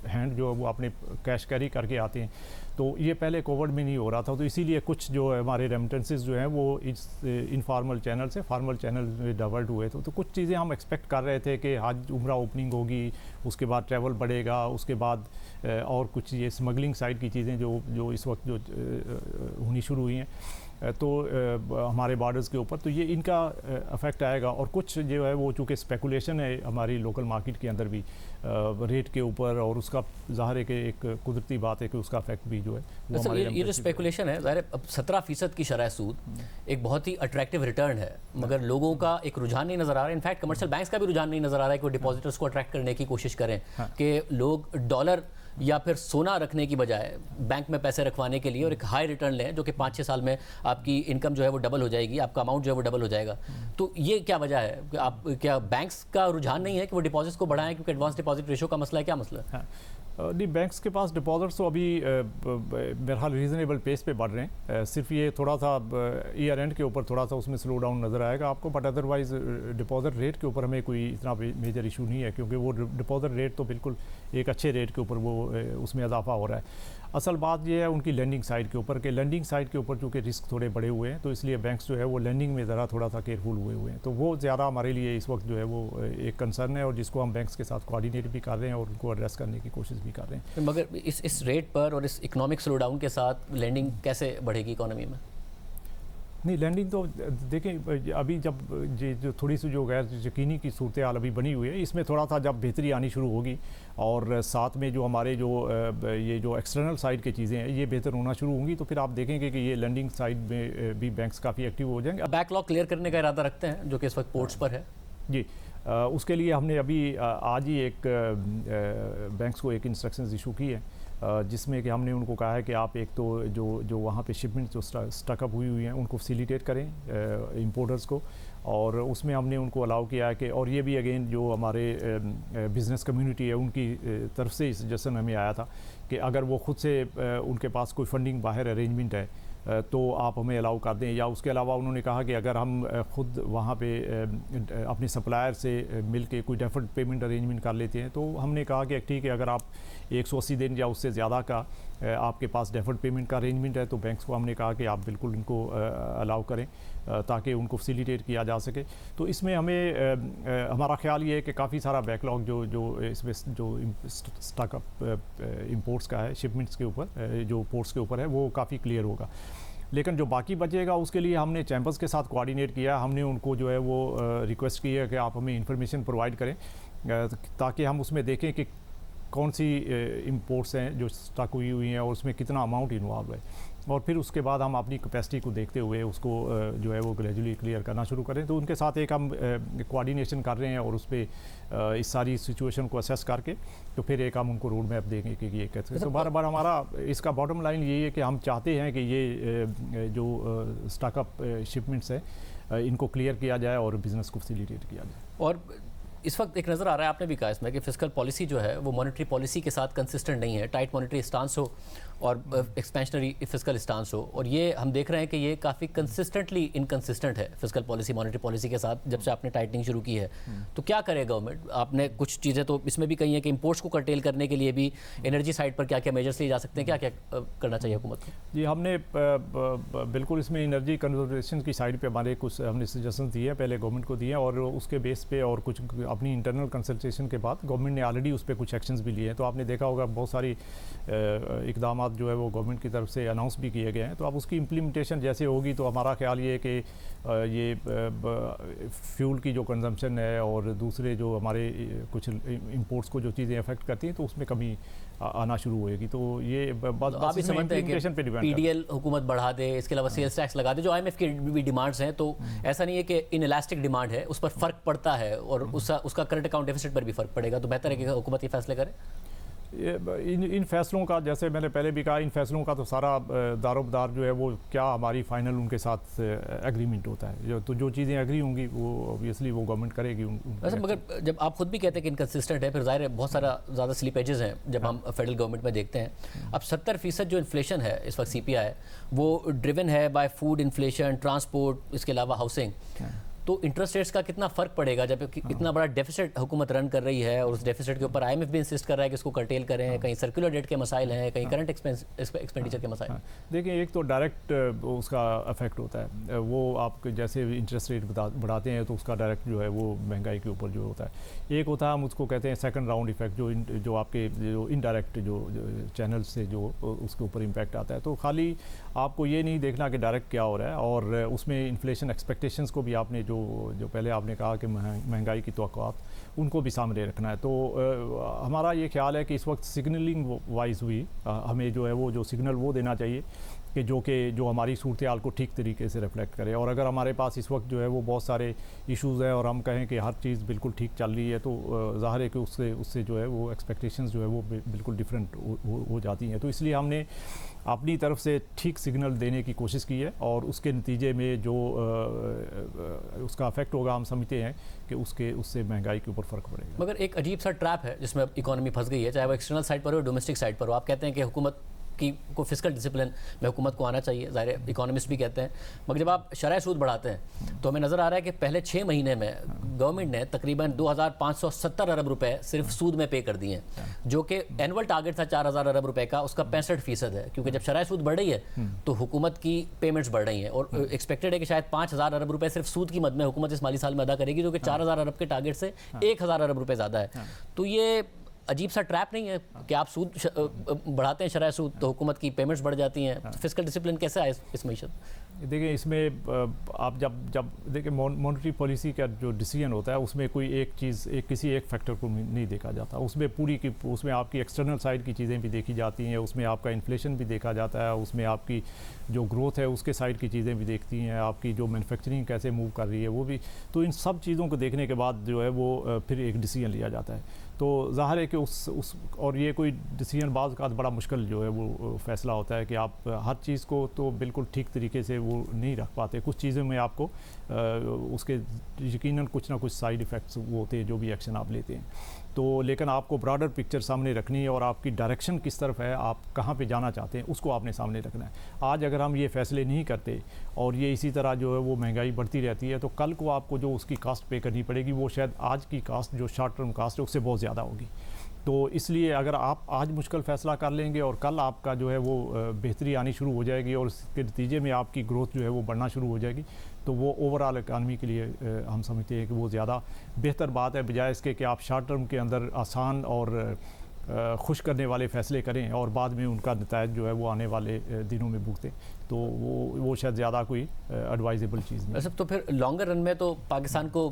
हैंड जो है वो अपने कैश कैरी करके आते हैं। तो ये पहले कोविड में नहीं हो रहा था, तो इसीलिए कुछ जो है हमारे रेमिटेंसेस जो हैं वो इस इनफॉर्मल चैनल से फॉर्मल चैनल में डाइवर्ट हुए थे। तो कुछ चीज़ें हम एक्सपेक्ट कर रहे थे कि हज उम्रा ओपनिंग होगी, उसके बाद ट्रैवल बढ़ेगा, उसके बाद और कुछ ये स्मगलिंग साइड की चीज़ें जो इस वक्त जो होनी शुरू हुई हैं तो हमारे बॉर्डर्स के ऊपर, तो ये इनका अफेक्ट आएगा। और कुछ जो है वो चूँकि स्पेकुलेशन है हमारी लोकल मार्केट के अंदर भी रेट के ऊपर, और उसका ज़ाहिर है कि एक कुदरती बात है कि उसका अफेक्ट भी जो है वो हमारे ये जो स्पेकुलेशन है, ज़ाहिर अब 17% की शरह सूद एक बहुत ही अट्रैक्टिव रिटर्न है, मगर लोगों का एक रुझान नहीं नज़र आ रहा है। इनफैक्ट कमर्शियल बैंक्स का भी रुझान नहीं नज़र आ रहा है कि वो डिपॉजिटर्स को अट्रैक्ट करने की कोशिश करें कि लोग डॉलर या फिर सोना रखने की बजाय बैंक में पैसे रखवाने के लिए और एक हाई रिटर्न लें, जो कि 5-6 साल में आपकी इनकम जो है वो डबल हो जाएगी, आपका अमाउंट जो है वो डबल हो जाएगा। तो ये क्या वजह है कि आप क्या बैंक्स का रुझान नहीं है कि वो डिपॉजिट्स को बढ़ाएं, क्योंकि एडवांस डिपॉजिट रेशो का मसला है, क्या मसला है? नहीं, बैंक्स के पास डिपॉजिट्स तो अभी बहरहाल रीज़नेबल पेस पे बढ़ रहे हैं। सिर्फ ये थोड़ा सा ईयर एंड के ऊपर थोड़ा सा उसमें स्लो डाउन नज़र आएगा आपको, बट अदरवाइज़ डिपॉजिट रेट के ऊपर हमें कोई इतना मेजर इशू नहीं है, क्योंकि वो डिपॉजिट रेट तो बिल्कुल एक अच्छे रेट के ऊपर वो उसमें इजाफा हो रहा है। असल बात ये है उनकी लैंडिंग साइड के ऊपर, कि लैंडिंग साइड के ऊपर चूँकि रिस्क थोड़े बड़े हुए हैं, तो इसलिए बैंक्स जो है वो लैंडिंग में ज़रा थोड़ा सा केयरफुल हुए हैं। तो वो ज़्यादा हमारे लिए इस वक्त जो है वो एक कंसर्न है, और जिसको हम बैंक्स के साथ कोऑर्डिनेट भी कर रहे हैं और उनको एड्रेस करने की कोशिश भी कर रहे हैं। मगर इस रेट पर और इस इकोनॉमिक स्लो डाउन के साथ लैंडिंग कैसे बढ़ेगी इकोनॉमी में? नहीं, लैंडिंग तो देखें अभी जब जो थोड़ी सी जो गैर यकीनी की सूरत हाल अभी बनी हुई है, इसमें थोड़ा सा जब बेहतरी आनी शुरू होगी और साथ में जो हमारे ये जो एक्सटर्नल साइड की चीज़ें हैं ये बेहतर होना शुरू होंगी, तो फिर आप देखेंगे कि ये लैंडिंग साइड में भी बैंक्स काफ़ी एक्टिव हो जाएंगे। बैकलॉग क्लियर करने का इरादा रखते हैं जो कि इस वक्त पोर्ट्स पर है? जी, उसके लिए हमने अभी आज ही एक बैंक्स को एक इंस्ट्रक्शंस इशू की है, जिसमें कि हमने उनको कहा है कि आप एक तो जो वहाँ पे शिपमेंट जो स्टकअप हुई हैं उनको फैसिलिटेट करें इंपोर्टर्स को, और उसमें हमने उनको अलाउ किया है कि, और ये भी अगेन जो हमारे बिज़नेस कम्युनिटी है उनकी तरफ से सजेशन हमें आया था कि अगर वो ख़ुद से उनके पास कोई फंडिंग बाहर अरेंजमेंट है तो आप हमें अलाउ कर दें, या उसके अलावा उन्होंने कहा कि अगर हम ख़ुद वहाँ पे अपने सप्लायर से मिल के कोई डेफर्ड पेमेंट अरेंजमेंट कर लेते हैं, तो हमने कहा कि ठीक है, अगर आप 180 दिन या उससे ज़्यादा का आपके पास डेफर्ड पेमेंट का अरेंजमेंट है तो बैंक्स को हमने कहा कि आप बिल्कुल इनको अलाउ करें ताकि उनको फैसिलिटेट किया जा सके। तो इसमें हमें हमारा ख्याल ये है कि काफ़ी सारा बैकलॉग जो इसमें जो स्टॉकअप इंपोर्ट्स का है शिपमेंट्स के ऊपर जो पोर्ट्स के ऊपर है वो काफ़ी क्लियर होगा। लेकिन जो बाकी बचेगा उसके लिए हमने चैम्बर्स के साथ कोऑर्डिनेट किया, हमने उनको जो है वो रिक्वेस्ट की है कि आप हमें इंफॉर्मेशन प्रोवाइड करें ताकि हम उसमें देखें कि कौन सी इंपोर्ट्स हैं जो स्टॉक हुई हैं और उसमें कितना अमाउंट इन्वॉल्व है, और फिर उसके बाद हम अपनी कैपेसिटी को देखते हुए उसको जो है वो ग्रेजुअली क्लियर करना शुरू करें। तो उनके साथ एक हम कोऑर्डिनेशन कर रहे हैं और उस पर इस सारी सिचुएशन को असेस करके तो फिर एक हम उनको रोड मैप देंगे कि ये कैसे। तो बार बार हमारा इसका बॉटम लाइन यही है कि हम चाहते हैं कि ये जो स्टॉकअप शिपमेंट्स है इनको क्लियर किया जाए और बिज़नेस को फैसिलिटेट किया जाए। और इस वक्त एक नज़र आ रहा है, आपने भी कहा इसमें, कि फिस्कल पॉलिसी जो है वो मॉनेटरी पॉलिसी के साथ कंसिस्टेंट नहीं है। टाइट मॉनेटरी स्टांस हो और एक्सपेंशनरी फिस्कल स्टांस हो, और ये हम देख रहे हैं कि ये काफ़ी कंसिस्टेंटली इनकंसिस्टेंट है फिस्कल पॉलिसी मॉनेटरी पॉलिसी के साथ जब से आपने टाइटनिंग शुरू की है। तो क्या करे गवर्नमेंट? आपने कुछ चीज़ें तो इसमें भी कही हैं कि इंपोर्ट्स को कर्टेल करने के लिए भी एनर्जी साइड पर क्या क्या मेजर्स लिए जा सकते हैं, क्या क्या करना चाहिए हुकूमत को? जी, हमने बिल्कुल इसमें एनर्जी कंजर्वेशन की साइड पर हमारे कुछ हमने सजेशन दिए हैं, पहले गवर्नमेंट को दिए हैं, और उसके बेस पे और कुछ अपनी इंटरनल कंसल्टेशन के बाद गवर्नमेंट ने ऑलरेडी उस पर कुछ एक्शंस भी लिए हैं। तो आपने देखा होगा बहुत सारी इकदाम जो है वो गवर्नमेंट की तरफ से अनाउंस भी किए गए हैं। तो अब उसकी इम्प्लीमेंटेशन जैसे होगी तो हमारा ख्याल ये है कि ये फ्यूल की जो कंजम्पशन है और दूसरे जो हमारे कुछ इंपोर्ट्स को जो चीज़ें अफेक्ट करती हैं तो उसमें कमी आना शुरू होएगी। तो ये बस आप भी समझते हैं कि पीडीएल हुकूमत बढ़ा दे, इसके अलावा सेल्स टैक्स लगा दे, जो IMF की भी डिमांड्स हैं, तो ऐसा नहीं है कि इनइलास्टिक डिमांड है, उस पर फ़र्क पड़ता है और उसका करंट अकाउंट डेफिसिट पर भी फ़र्क पड़ेगा। तो बेहतर है कि हुकूमत ये फैसले करे। इन फैसलों का, जैसे मैंने पहले भी कहा, इन फैसलों का तो सारा दारोमदार जो है वो क्या हमारी फाइनल उनके साथ एग्रीमेंट होता है, तो जो चीज़ें एग्री होंगी वो ऑब्वियसली वो गवर्नमेंट करेगी। वैसे मगर जब आप खुद भी कहते हैं कि इनकंसिस्टेंट है, फिर जाहिर है बहुत सारा ज़्यादा स्लीपेजेस हैं जब हम फेडरल गवर्नमेंट में देखते हैं। अब 70% जो इन्फ्लेशन है इस वक्त CPI वो ड्रिवन है बाय फूड इन्फ्लेशन, ट्रांसपोर्ट, इसके अलावा हाउसिंग। तो इंटरेस्ट रेट्स का कितना फर्क पड़ेगा जब इतना बड़ा डेफिसिट हुकूमत रन कर रही है और उस डेफिसिट के ऊपर IMF भी इंसिस्ट कर रहा है कि इसको कर्टेल करें, कहीं सर्कुलर डेट के मसाइल हैं, कहीं करंट एक्सपेंडिचर के मसाइल। देखिए, एक तो डायरेक्ट उसका इफेक्ट होता है, वो आप जैसे इंटरेस्ट रेट बढ़ाते हैं तो उसका डायरेक्ट जो है वो महंगाई के ऊपर जो होता है। एक होता है, हम उसको कहते हैं सेकंड राउंड इफेक्ट, जो आपके जो इनडायरेक्ट जो चैनल से जो उसके ऊपर इम्पैक्ट आता है। तो खाली आपको ये नहीं देखना कि डायरेक्ट क्या हो रहा है, और उसमें इन्फ्लेशन एक्सपेक्टेशंस को भी आपने जो पहले आपने कहा कि महंगाई की तवक्कुआत उनको भी सामने रखना है। तो हमारा ये ख्याल है कि इस वक्त सिग्नलिंग वाइज भी हमें जो है वो जो सिग्नल वो देना चाहिए कि जो हमारी सूरत हाल को ठीक तरीके से रिफ्लेक्ट करे। और अगर हमारे पास इस वक्त जो है वो बहुत सारे इश्यूज़ हैं और हम कहें कि हर चीज़ बिल्कुल ठीक चल रही है, तो ज़ाहिर है कि उससे जो है वो एक्सपेक्टेशंस जो है वो बिल्कुल डिफरेंट हो जाती हैं। तो इसलिए हमने अपनी तरफ से ठीक सिग्नल देने की कोशिश की है, और उसके नतीजे में जो उसका इफेक्ट होगा हम समझते हैं कि उससे महंगाई के ऊपर फ़र्क पड़ेगा। मगर एक अजीब सा ट्रैप है जिसमें इकोनॉमी फंस गई है, चाहे वो एक्सटर्नल साइड पर हो, डोमेस्टिक साइड पर हो। आप कहते हैं कि हुकूमत को फिस्कल डिसिप्लिन में हुकूमत को आना चाहिए, ज़ाहिर इकोनॉमिस्ट भी कहते हैं, मगर जब आप शरह सूद बढ़ाते हैं तो हमें नज़र आ रहा है कि पहले 6 महीने में गवर्नमेंट ने तकरीबन 2570 अरब रुपए सिर्फ सूद में पे कर दिए हैं, जो कि एनुअल टारगेट था 4000 अरब रुपए का, उसका 65% है। क्योंकि जब शरह सूद बढ़ रही है तो हुकूमत की पेमेंट्स बढ़ रही हैं, और एक्सपेक्टेड है कि शायद 5000 अरब रुपए सिर्फ सूद की मद में हुकूमत इस माली साल में अदा करेगी, जो कि 4000 अरब के टारगेट से 1000 अरब रुपए ज़्यादा है। तो ये अजीब सा ट्रैप नहीं है कि आप सूद बढ़ाते हैं, शरह सूद, तो हुकूमत की पेमेंट्स बढ़ जाती हैं। तो फिस्कल डिसिप्लिन कैसे आए इस मईशत? देखिए, इसमें आप जब देखिए मॉनेटरी पॉलिसी का जो डिसीजन होता है उसमें कोई एक चीज़ किसी एक फैक्टर को नहीं देखा जाता, उसमें आपकी एक्सटर्नल साइड की चीज़ें भी देखी जाती हैं, उसमें आपका इन्फ्लेशन भी देखा जाता है, उसमें आपकी जो ग्रोथ है उसके साइड की चीज़ें भी देखती हैं, आपकी जो मैन्युफैक्चरिंग कैसे मूव कर रही है वो भी। तो इन सब चीज़ों को देखने के बाद जो है वो फिर एक डिसीजन लिया जाता है। तो ज़ाहिर है कि और ये कोई डिसीजन बाज़ का बड़ा मुश्किल जो है वो फ़ैसला होता है कि आप हर चीज़ को तो बिल्कुल ठीक तरीके से वो नहीं रख पाते। कुछ चीज़ों में आपको उसके यकीनन कुछ ना कुछ साइड इफ़ेक्ट्स वो होते हैं जो भी एक्शन आप लेते हैं। तो लेकिन आपको ब्रॉडर पिक्चर सामने रखनी है, और आपकी डायरेक्शन किस तरफ है, आप कहाँ पे जाना चाहते हैं, उसको आपने सामने रखना है। आज अगर हम ये फ़ैसले नहीं करते और ये इसी तरह जो है वो महंगाई बढ़ती रहती है, तो कल को आपको जो उसकी कास्ट पे करनी पड़ेगी वो शायद आज की कास्ट जो शॉर्ट टर्म कास्ट है उससे बहुत ज़्यादा होगी। तो इसलिए अगर आप आज मुश्किल फ़ैसला कर लेंगे और कल आपका जो है वो बेहतरी आनी शुरू हो जाएगी, और इसके नतीजे में आपकी ग्रोथ जो है वो बढ़ना शुरू हो जाएगी, तो वो ओवरऑल इकानमी के लिए हम समझते हैं कि वो ज़्यादा बेहतर बात है, बजाय इसके कि आप शॉर्ट टर्म के अंदर आसान और खुश करने वाले फ़ैसले करें और बाद में उनका नतायज जो है वो आने वाले दिनों में भुगतें। तो वो शायद ज़्यादा कोई एडवाइजेबल चीज़ नहीं। वैसे तो फिर लॉन्गर रन में तो पाकिस्तान को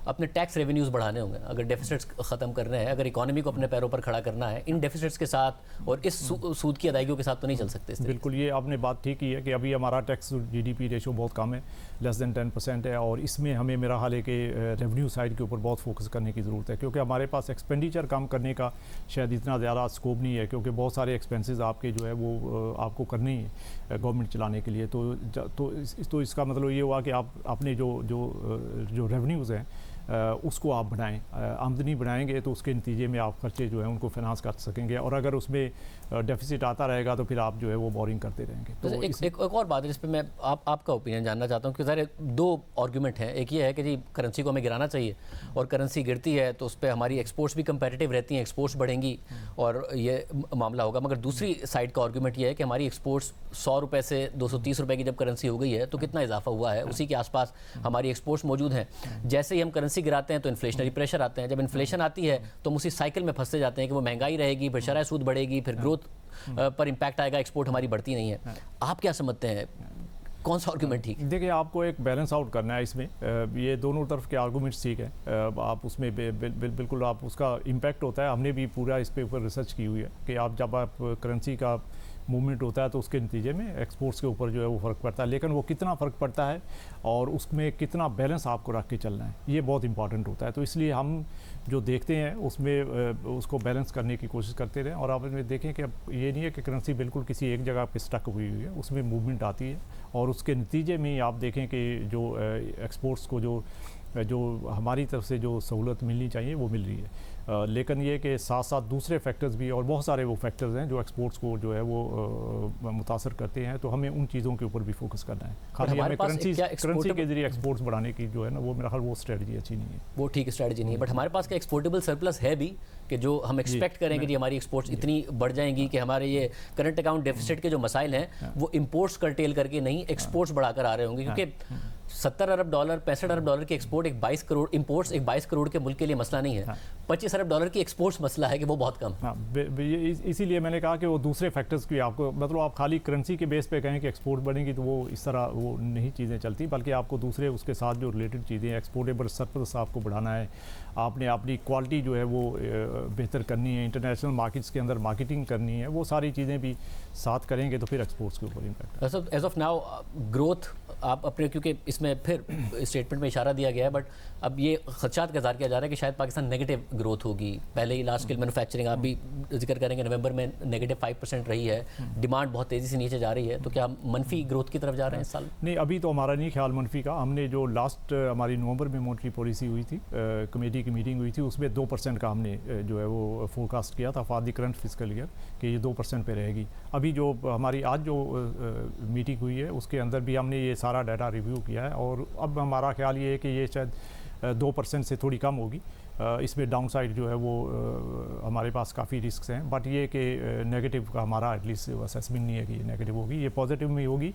अपने टैक्स रेवेन्यूज़ बढ़ाने होंगे, अगर डेफिसिट्स ख़त्म करने हैं, अगर इकोनॉमी को अपने पैरों पर खड़ा करना है, इन डेफिसिट्स के साथ और इस सूद की अदायगियों के साथ तो नहीं चल सकते। बिल्कुल, ये आपने बात ठीक की है कि अभी हमारा टैक्स GDP रेशो बहुत कम है, लेस दैन 10% है, और इसमें हमें मेरा हाल है कि रेवेन्यू साइड के ऊपर बहुत फोकस करने की ज़रूरत है, क्योंकि हमारे पास एक्सपेंडिचर कम करने का शायद इतना ज़्यादा स्कोप नहीं है, क्योंकि बहुत सारे एक्सपेंसेस आपके जो है वो आपको करने ही है गवर्नमेंट चलाने के लिए। तो इसका मतलब ये हुआ कि आप अपने जो रेवेन्यूज़ हैं उसको आप बढ़ाएं, आमदनी बढ़ाएंगे तो उसके नतीजे में आप खर्चे जो हैं उनको फाइनेंस कर सकेंगे, और अगर उसमें डेफिसिट आता रहेगा तो फिर आप जो है वो बोरिंग करते रहेंगे। तो एक और बात है जिस पे मैं आपका ओपिनियन जानना चाहता हूँ कि सारे दो आर्गूमेंट हैं। एक ये है कि जी करेंसी को हमें गिराना चाहिए, और करेंसी गिरती है तो उस पर हमारी एक्सपोर्ट्स भी कंपेटिटिव रहती हैं, एक्सपोर्ट्स बढ़ेंगी और ये मामला होगा। मगर दूसरी साइड का आर्गूमेंट ये है कि हमारी एक्सपोर्ट्स 100 रुपये से 230 रुपये की जब करेंसी हो गई है तो कितना इजाफा हुआ है, उसी के आसपास हमारी एक्सपोर्ट्स मौजूद हैं। जैसे ही हम करेंसी गिराते हैं तो इन्फ्लेशनरी प्रेशर आते हैं, जब इन्फ्लेशन आती है तो हम उसी साइकिल में फंसते जाते हैं कि वो महंगाई रहेगी, फिर शरह सूद बढ़ेगी, फिर ग्रोथ पर इम्पैक्ट आएगा, एक्सपोर्ट हमारी बढ़ती नहीं है। आप क्या समझते हैं, कौन सा आर्गूमेंट ठीक? देखिए, आपको एक बैलेंस आउट करना है इसमें, ये दोनों तरफ के आर्गूमेंट्स ठीक है, आप उसमें बिल्कुल आप उसका इम्पैक्ट होता है। हमने भी पूरा इस पे ऊपर रिसर्च की हुई है कि जब आप करेंसी का मूवमेंट होता है तो उसके नतीजे में एक्सपोर्ट्स के ऊपर जो है वो फ़र्क पड़ता है, लेकिन वो कितना फ़र्क पड़ता है और उसमें कितना बैलेंस आपको रख के चलना है, ये बहुत इंपॉर्टेंट होता है। तो इसलिए हम जो देखते हैं उसमें उसको बैलेंस करने की कोशिश करते रहें, और आप इसमें देखें कि अब ये नहीं है कि करेंसी बिल्कुल किसी एक जगह पे स्टक हुई है, उसमें मूवमेंट आती है, और उसके नतीजे में आप देखें कि जो एक्सपोर्ट्स को जो हमारी तरफ से जो सहूलत मिलनी चाहिए वो मिल रही है। लेकिन ये कि साथ साथ दूसरे फैक्टर्स भी और बहुत सारे वो फैक्टर्स हैं जो एक्सपोर्ट्स को जो है वो मुतासर करते हैं, तो हमें उन चीज़ों के ऊपर भी फोकस करना है। खाली हमें करेंसी के जरिए एक्सपोर्ट्स बढ़ाने की जो है ना, वो मेरा ख्याल वो स्ट्रेटजी अच्छी नहीं है, वो ठीक स्ट्रेटजी नहीं है। बट हमारे पास क्या एक्सपोर्टेबल सरप्लस है भी कि जो हम एक्सपेक्ट करें कि हमारी एक्सपोर्ट्स इतनी बढ़ जाएंगी कि हमारे ये करंट अकाउंट डेफिसिट के जो मसाइल हैं वो इंपोर्ट्स करटेल करके नहीं, एक्सपोर्ट्स बढ़ाकर आ रहे होंगे, क्योंकि 70 अरब डॉलर 65 अरब डॉलर की एक्सपोर्ट एक 22 करोड़ इंपोर्ट्स एक 22 करोड़ के मुल्क के लिए मसला नहीं है। 25 अरब डॉलर की एक्सपोर्ट्स मसला है कि वो बहुत कम। हाँ, इसीलिए मैंने कहा कि वो दूसरे फैक्टर्स की आपको, मतलब आप खाली करेंसी के बेस पे कहें कि एक्सपोर्ट बढ़ेंगी तो वो इस तरह वो नहीं चीज़ें चलती, बल्कि आपको दूसरे उसके साथ जो रिलेटेड चीज़ें, एक्सपोर्टेबल सरप्लस आपको बढ़ाना है, आपने अपनी क्वालिटी जो है वो बेहतर करनी है, इंटरनेशनल मार्केट्स के अंदर मार्केटिंग करनी है, वो सारी चीज़ें भी साथ करेंगे तो फिर एक्सपोर्ट्स के ऊपर impact. As of now growth आप अपने, क्योंकि इसमें फिर स्टेटमेंट में इशारा दिया गया है, बट अब ये खदशात का इज़हार किया जा रहा है कि शायद पाकिस्तान नेगेटिव ग्रोथ होगी। पहले ही लार्ज स्केल मैन्युफैक्चरिंग आप भी जिक्र करेंगे नवंबर में नेगेटिव 5% रही है, डिमांड बहुत तेज़ी से नीचे जा रही है, तो क्या हम मनफी ग्रोथ की तरफ जा रहे हैं इस साल? नहीं, अभी तो हमारा नहीं ख्याल मनफी का। हमने जो लास्ट हमारी नवंबर में मॉनेटरी पॉलिसी हुई थी, कमेटी की मीटिंग हुई थी, उसमें 2% का हमने जो है वो फोरकास्ट किया था for the current fiscal year कि ये 2% पे रहेगी। अभी जो हमारी आज जो मीटिंग हुई है उसके अंदर भी हमने ये सारा डाटा रिव्यू किया है, और अब हमारा ख्याल ये है कि ये शायद 2% से थोड़ी कम होगी। इसमें डाउन साइड जो है वो हमारे पास काफ़ी रिस्क हैं, बट ये कि नेगेटिव का हमारा एटलीस्ट असेसमेंट नहीं है कि ये नेगेटिव होगी, ये पॉजिटिव में होगी,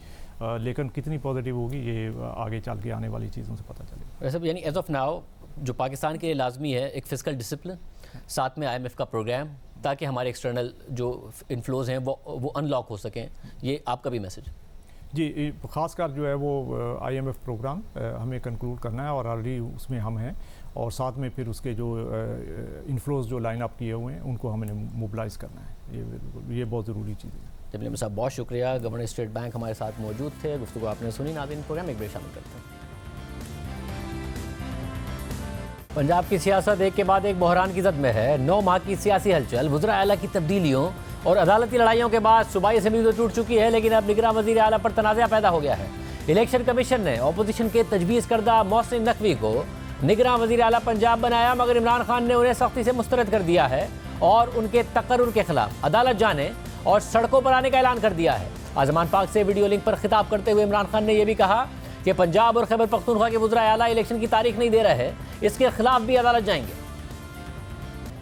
लेकिन कितनी पॉजिटिव होगी ये आगे चल के आने वाली चीज़ों से पता चलेगा। वैसे यानी एज ऑफ नाउ जो पाकिस्तान के लिए लाजमी है एक फिस्कल डिसिप्लिन, साथ में IMF का प्रोग्राम, ताकि हमारे एक्सटर्नल जो इन्फ्लोज हैं वो अनलॉक हो सकें, ये आपका भी मैसेज? जी, ख़ासकर जो है वो IMF प्रोग्राम हमें कंक्लूड करना है और ऑलरेडी उसमें हम हैं, और साथ में फिर उसके जो इन्फ्लोज जो लाइन अप किए हुए हैं उनको हमें मोबिलाइज़ करना है। ये बहुत ज़रूरी चीज़ है। जमील अहमद साहब बहुत शुक्रिया, गवर्नर स्टेट बैंक हमारे साथ मौजूद थे, गुफ्तगू आपने सुनी। नाज़रीन, प्रोग्राम एक बार शामिल करते हैं। पंजाब की सियासत एक के बाद एक बहरान की जद में है। 9 माह की सियासी हलचल, वज़रा आला की तब्दीलियों और अदालती लड़ाइयों के बाद सूबाई असेंबली तो टूट चुकी है, लेकिन अब निगरान वज़ीर आला पर तनाज़ा पैदा हो गया है। इलेक्शन कमीशन ने अपोजिशन के तजवीज़ करदा मोहसिन नकवी को निगरान वज़ीर आला पंजाब बनाया, मगर इमरान खान ने उन्हें सख्ती से मुस्तरद कर दिया है और उनके तकर्रुर के खिलाफ अदालत जाने और सड़कों पर आने का ऐलान कर दिया है। आज़मान पाक से वीडियो लिंक पर खिताब करते हुए इमरान खान ने यह भी कहा कि पंजाब और खैबर पख्तूनख्वा के वज़रा आला इलेक्शन की तारीख नहीं दे रहे, इसके खिलाफ भी अदालत जाएंगे।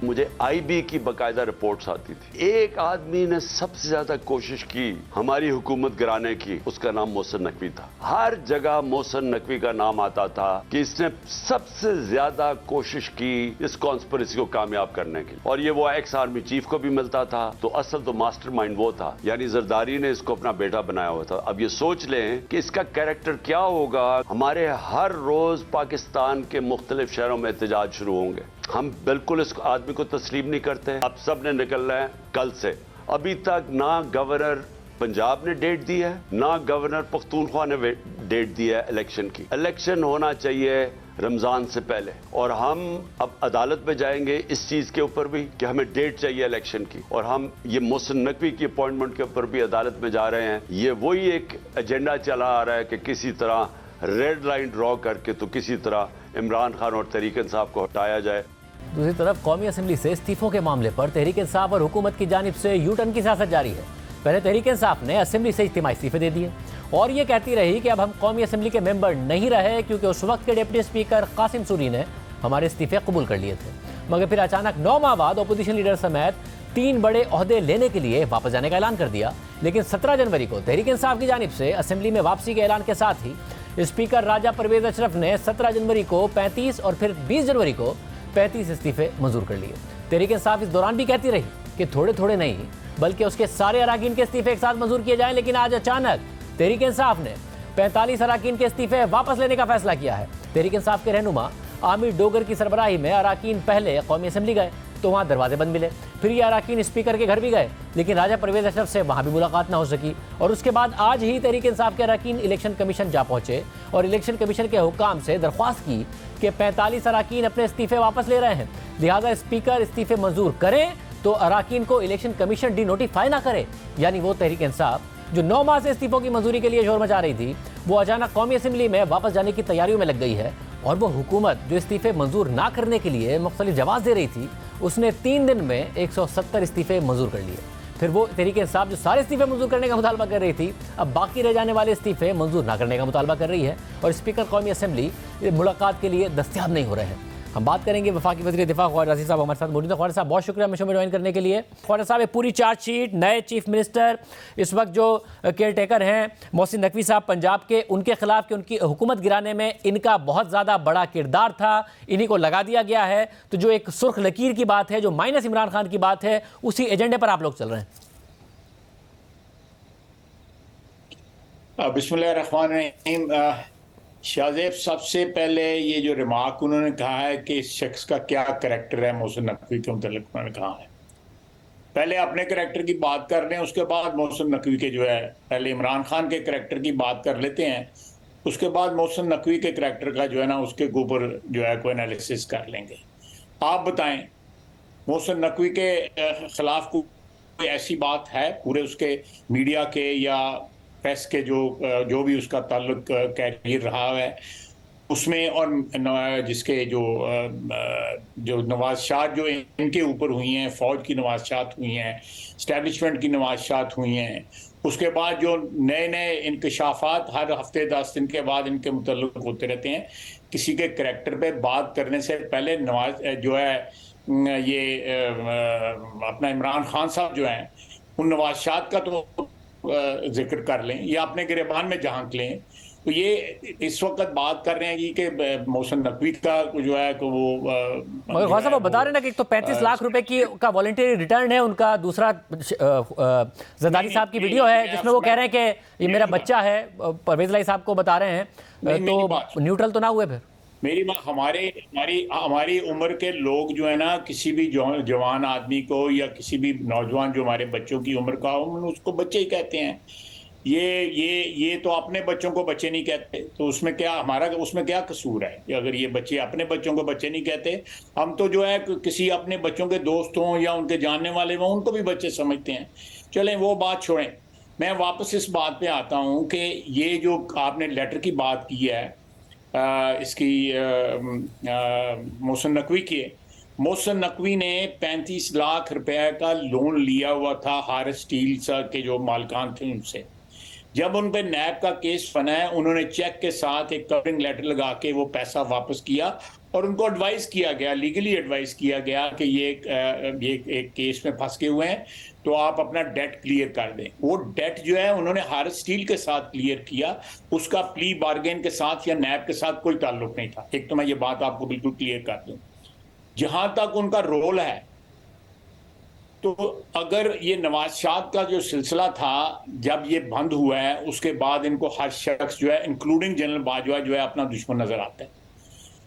मुझे IB की बाकायदा रिपोर्ट्स आती थी। एक आदमी ने सबसे ज्यादा कोशिश की हमारी हुकूमत गिराने की, उसका नाम मोहसिन नकवी था। हर जगह मोहसिन नकवी का नाम आता था कि इसने सबसे ज्यादा कोशिश की इस कॉन्स्पिरेसी को कामयाब करने की, और ये वो एक्स आर्मी चीफ को भी मिलता था। तो असल तो मास्टरमाइंड वो था, यानी जरदारी ने इसको अपना बेटा बनाया हुआ था। अब ये सोच लें कि इसका कैरेक्टर क्या होगा। हमारे हर रोज पाकिस्तान के मुख्तलिफ शहरों में एहतजाज शुरू होंगे। हम बिल्कुल इस आदमी को तस्लीम नहीं करते। अब सब ने निकलना है कल से। अभी तक ना गवर्नर पंजाब ने डेट दी है, ना गवर्नर पख्तूनख्वा ने डेट दी है इलेक्शन की। इलेक्शन होना चाहिए रमजान से पहले, और हम अब अदालत में जाएंगे इस चीज के ऊपर भी कि हमें डेट चाहिए इलेक्शन की, और हम ये मोहसिन नकवी की अपॉइंटमेंट के ऊपर भी अदालत में जा रहे हैं। ये वही एक एजेंडा चला आ रहा है कि किसी तरह रेड लाइन ड्रॉ करके तो किसी तरह इमरान खान और तहरीक इंसाफ को हटाया जाए। दूसरी तरफ कौमी असम्बली से इस्तीफों के मामले पर तहरीक इंसाफ और हुकूमत की जानिब से यू टर्न की सियासत जारी है। पहले तहरीक इंसाफ ने असम्बली से इज्तिमाई इस्तीफे दे दिए और ये कहती रही कि अब हम कौमी असम्बली के मेंबर नहीं रहे, क्योंकि उस वक्त के डिप्टी स्पीकर कासिम सूरी ने हमारे इस्तीफे कबूल कर लिए थे। मगर फिर अचानक 9 माह बाद अपोजिशन लीडर समेत 3 बड़े ओहदे लेने के लिए वापस जाने का ऐलान कर दिया। लेकिन 17 जनवरी को तहरीक इंसाफ की जानिब से असम्बली में वापसी के ऐलान के साथ ही स्पीकर राजा परवेज अशरफ ने 17 जनवरी को 35 और फिर 20 जनवरी को 35 इस्तीफे मंजूर कर लिए। तहरीक इंसाफ इस दौरान भी कहती रही कि थोड़े थोड़े नहीं बल्कि उसके सारे अराकीन के इस्तीफे एक साथ मंजूर किए जाएं, लेकिन आज अचानक तहरीक इंसाफ ने 45 अराकीन के इस्तीफे वापस लेने का फैसला किया है। तहरीक इंसाफ के रहनुमा आमिर डोगर की सरबराही में अराकीन पहले कौमी असम्बली गए तो वहाँ दरवाजे बंद मिले, फिर ये अराकीन स्पीकर के घर भी गए, लेकिन राजा परवेज अशरफ से वहाँ भी मुलाकात ना हो सकी, और उसके बाद आज ही तहरीक इंसाफ के अराकीन इलेक्शन कमीशन जा पहुँचे और इलेक्शन कमीशन के हुक्काम से दरख्वास्त की कि 45 अराकीन अपने इस्तीफे वापस ले रहे हैं, लिहाजा स्पीकर इस्तीफे मंजूर करें तो अराकीन को इलेक्शन कमीशन डी नोटिफाई ना करे। यानी वो तहरीक इंसाफ जो 9 माह से इस्तीफों की मंजूरी के लिए शोर मचा रही थी, वो अचानक कौमी असम्बली में वापस जाने की तैयारियों में लग गई है, और वो हुकूमत जो इस्तीफे मंजूर ना करने के लिए मुख्तलिफ जवाब दे रही थी उसने 3 दिन में 170 इस्तीफे मंजूर कर लिए। फिर वो तहरीक इंसाफ जो सारे इस्तीफे मंजूर करने का मुतालबा कर रही थी, अब बाकी रह जाने वाले इस्तीफे मंजूर ना करने का मुतालबा कर रही है और स्पीकर कौमी असम्बली मुलाकात के लिए दस्तयाब नहीं हो रहे हैं। हम बात करेंगे वफाकी वज़ीर दिफा ख्वाजा रशीद साहब हमारे साथ मौजूद हैं। ख्वाजा साहब बहुत शुक्रिया हमें ज्वाइन करने के लिए। ख्वाजा साहब, एक पूरी चार्जशीट, नए चीफ मिनिस्टर, इस वक्त जो केयर टेकर हैं मोहसिन नकवी साहब पंजाब के, उनके खिलाफ कि उनकी हुकूमत गिराने में इनका बहुत ज़्यादा बड़ा किरदार था, इन्हीं को लगा दिया गया है। तो जो एक सुर्ख लकीर की बात है, जो माइनस इमरान खान की बात है, उसी एजेंडे पर आप लोग चल रहे हैं। बिस्मिल्लाहिर्रहमानिर्रहीम। शाहजेब, सबसे पहले ये जो रिमार्क उन्होंने कहा है कि इस शख्स का क्या करैक्टर है, मोहसिन नकवी के मुतल्लिक उन्होंने कहा है, पहले अपने करैक्टर की बात कर रहे हैं, उसके बाद मोहसिन नकवी के जो है, पहले इमरान खान के करैक्टर की बात कर लेते हैं, उसके बाद मोहसिन नकवी के करैक्टर का जो है ना, उसके ऊपर जो है कोई एनालिसिस कर लेंगे। आप बताएं, मोहसिन नकवी के खिलाफ कोई ऐसी बात है पूरे उसके मीडिया के या प्रेस के जो भी उसका ताल्लुक कैरियर रहा है उसमें, और जिसके जो नवाज़शात जो इनके ऊपर हुई हैं, फ़ौज की नवाज़शात हुई हैं, इस्टेब्लिशमेंट की नवाज़शात हुई हैं, उसके बाद जो नए नए इंकशाफात हर हफ्ते 10 दिन के बाद इनके मुतल्लिक होते रहते हैं, किसी के करैक्टर पे बात करने से पहले नवाज जो है ये अपना इमरान खान साहब जो हैं, उन नवाज़शात का तो जिक्र कर लें या अपने गिरबान में झांक लें। तो ये इस वक्त बात कर रहे हैं कि मोहसिन नकवी का जो है कि वो ख्वाजा साहब बता रहे हैं ना कि एक तो 35 लाख रुपए की का वॉलंटरी रिटर्न है उनका, दूसरा जरदारी साहब की वीडियो है जिसमें वो कह रहे हैं कि ये मेरा बच्चा है, परवेज लाई साहब को बता रहे हैं, तो न्यूट्रल तो ना हुए फिर? मेरी बात, हमारी उम्र के लोग जो है ना, किसी भी जवान आदमी को या किसी भी नौजवान जो हमारे बच्चों की उम्र का हो, उसको बच्चे ही कहते हैं। ये तो अपने बच्चों को बच्चे नहीं कहते, तो उसमें क्या कसूर है? अगर ये बच्चे अपने बच्चों को बच्चे नहीं कहते, हम तो जो है किसी अपने बच्चों के दोस्त हों या उनके जानने वाले हों, उनको भी बच्चे समझते हैं। चलें वो बात छोड़ें, मैं वापस इस बात पे आता हूँ कि ये जो आपने लेटर की बात की है इसकी मोहसिन नकवी की, मोहसिन नकवी ने 35 लाख रुपए का लोन लिया हुआ था हारिस स्टील के जो मालिकान थे उनसे। जब उन पे नैब का केस बना है, उन्होंने चेक के साथ एक कवरिंग लेटर लगा के वो पैसा वापस किया और उनको एडवाइस किया गया, लीगली एडवाइस किया गया कि ये एक केस में फंस के हुए हैं, तो आप अपना डेट क्लियर कर दें। वो डेट जो है उन्होंने हारिस स्टील के साथ क्लियर किया, उसका प्ली बार्गेन के साथ या नैब के साथ कोई ताल्लुक नहीं था। एक तो मैं ये बात आपको बिल्कुल क्लियर कर दूं। जहां तक उनका रोल है, तो अगर ये नवाज़शात का जो सिलसिला था जब ये बंद हुआ है, उसके बाद इनको हर शख्स जो है इंक्लूडिंग जनरल बाजवा जो है अपना दुश्मन नजर आता है।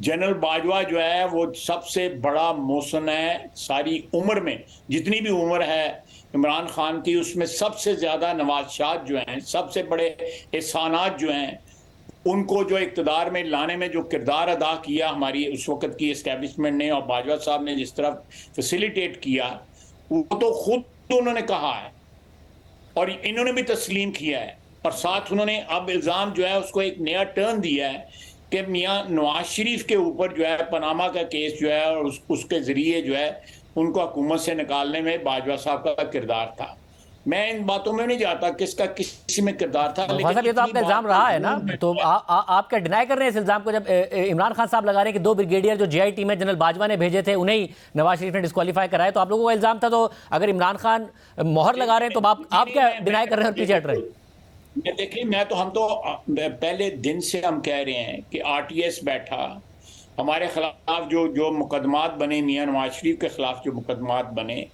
जनरल बाजवा जो है वो सबसे बड़ा मोहसिन है सारी उम्र में, जितनी भी उम्र है इमरान खान की, उसमें सबसे ज़्यादा नवाज़शात जो हैं, सबसे बड़े एहसानात जो हैं, उनको जो इक़्तिदार में लाने में जो किरदार अदा किया हमारी उस वक़्त की इस्टेब्लिशमेंट ने और बाजवा साहब ने जिस तरह फैसिलिटेट किया, वो तो खुद उन्होंने कहा है और इन्होंने भी तस्लीम किया है। और साथ उन्होंने अब इल्ज़ाम जो है उसको एक नया टर्न दिया है कि मियाँ नवाज शरीफ के ऊपर जो है पनामा का केस जो है और उसके ज़रिए जो है उनको हुकूमत से निकालने में बाजवा साहब का किरदार था। मैं इन बातों में नहीं जाता किसका किसी में किरदार था, लेकिन ये तो आपका इल्जाम रहा है ना, तो आप क्या डिनाई कर रहे हैं इस इल्जाम को? जब इमरान खान साहब लगा रहे हैं कि 2 ब्रिगेडियर जो जीआई टीम है जनरल बाजवा ने भेजे थे, उन्हें नवाज शरीफ ने डिस्क्वालीफाई कराया, तो आप लोगों का इल्जाम था। तो अगर इमरान खान मोहर लगा रहे हैं तो आप क्या डिनाई कर रहे हैं और पीछे हट रहे हैं? देखिए, हम तो पहले दिन से हम कह रहे हैं कि आरटीएस बैठा, हमारे खिलाफ जो मुकदमात बने, मियाँ नवाज शरीफ के खिलाफ जो मुकदमात बने,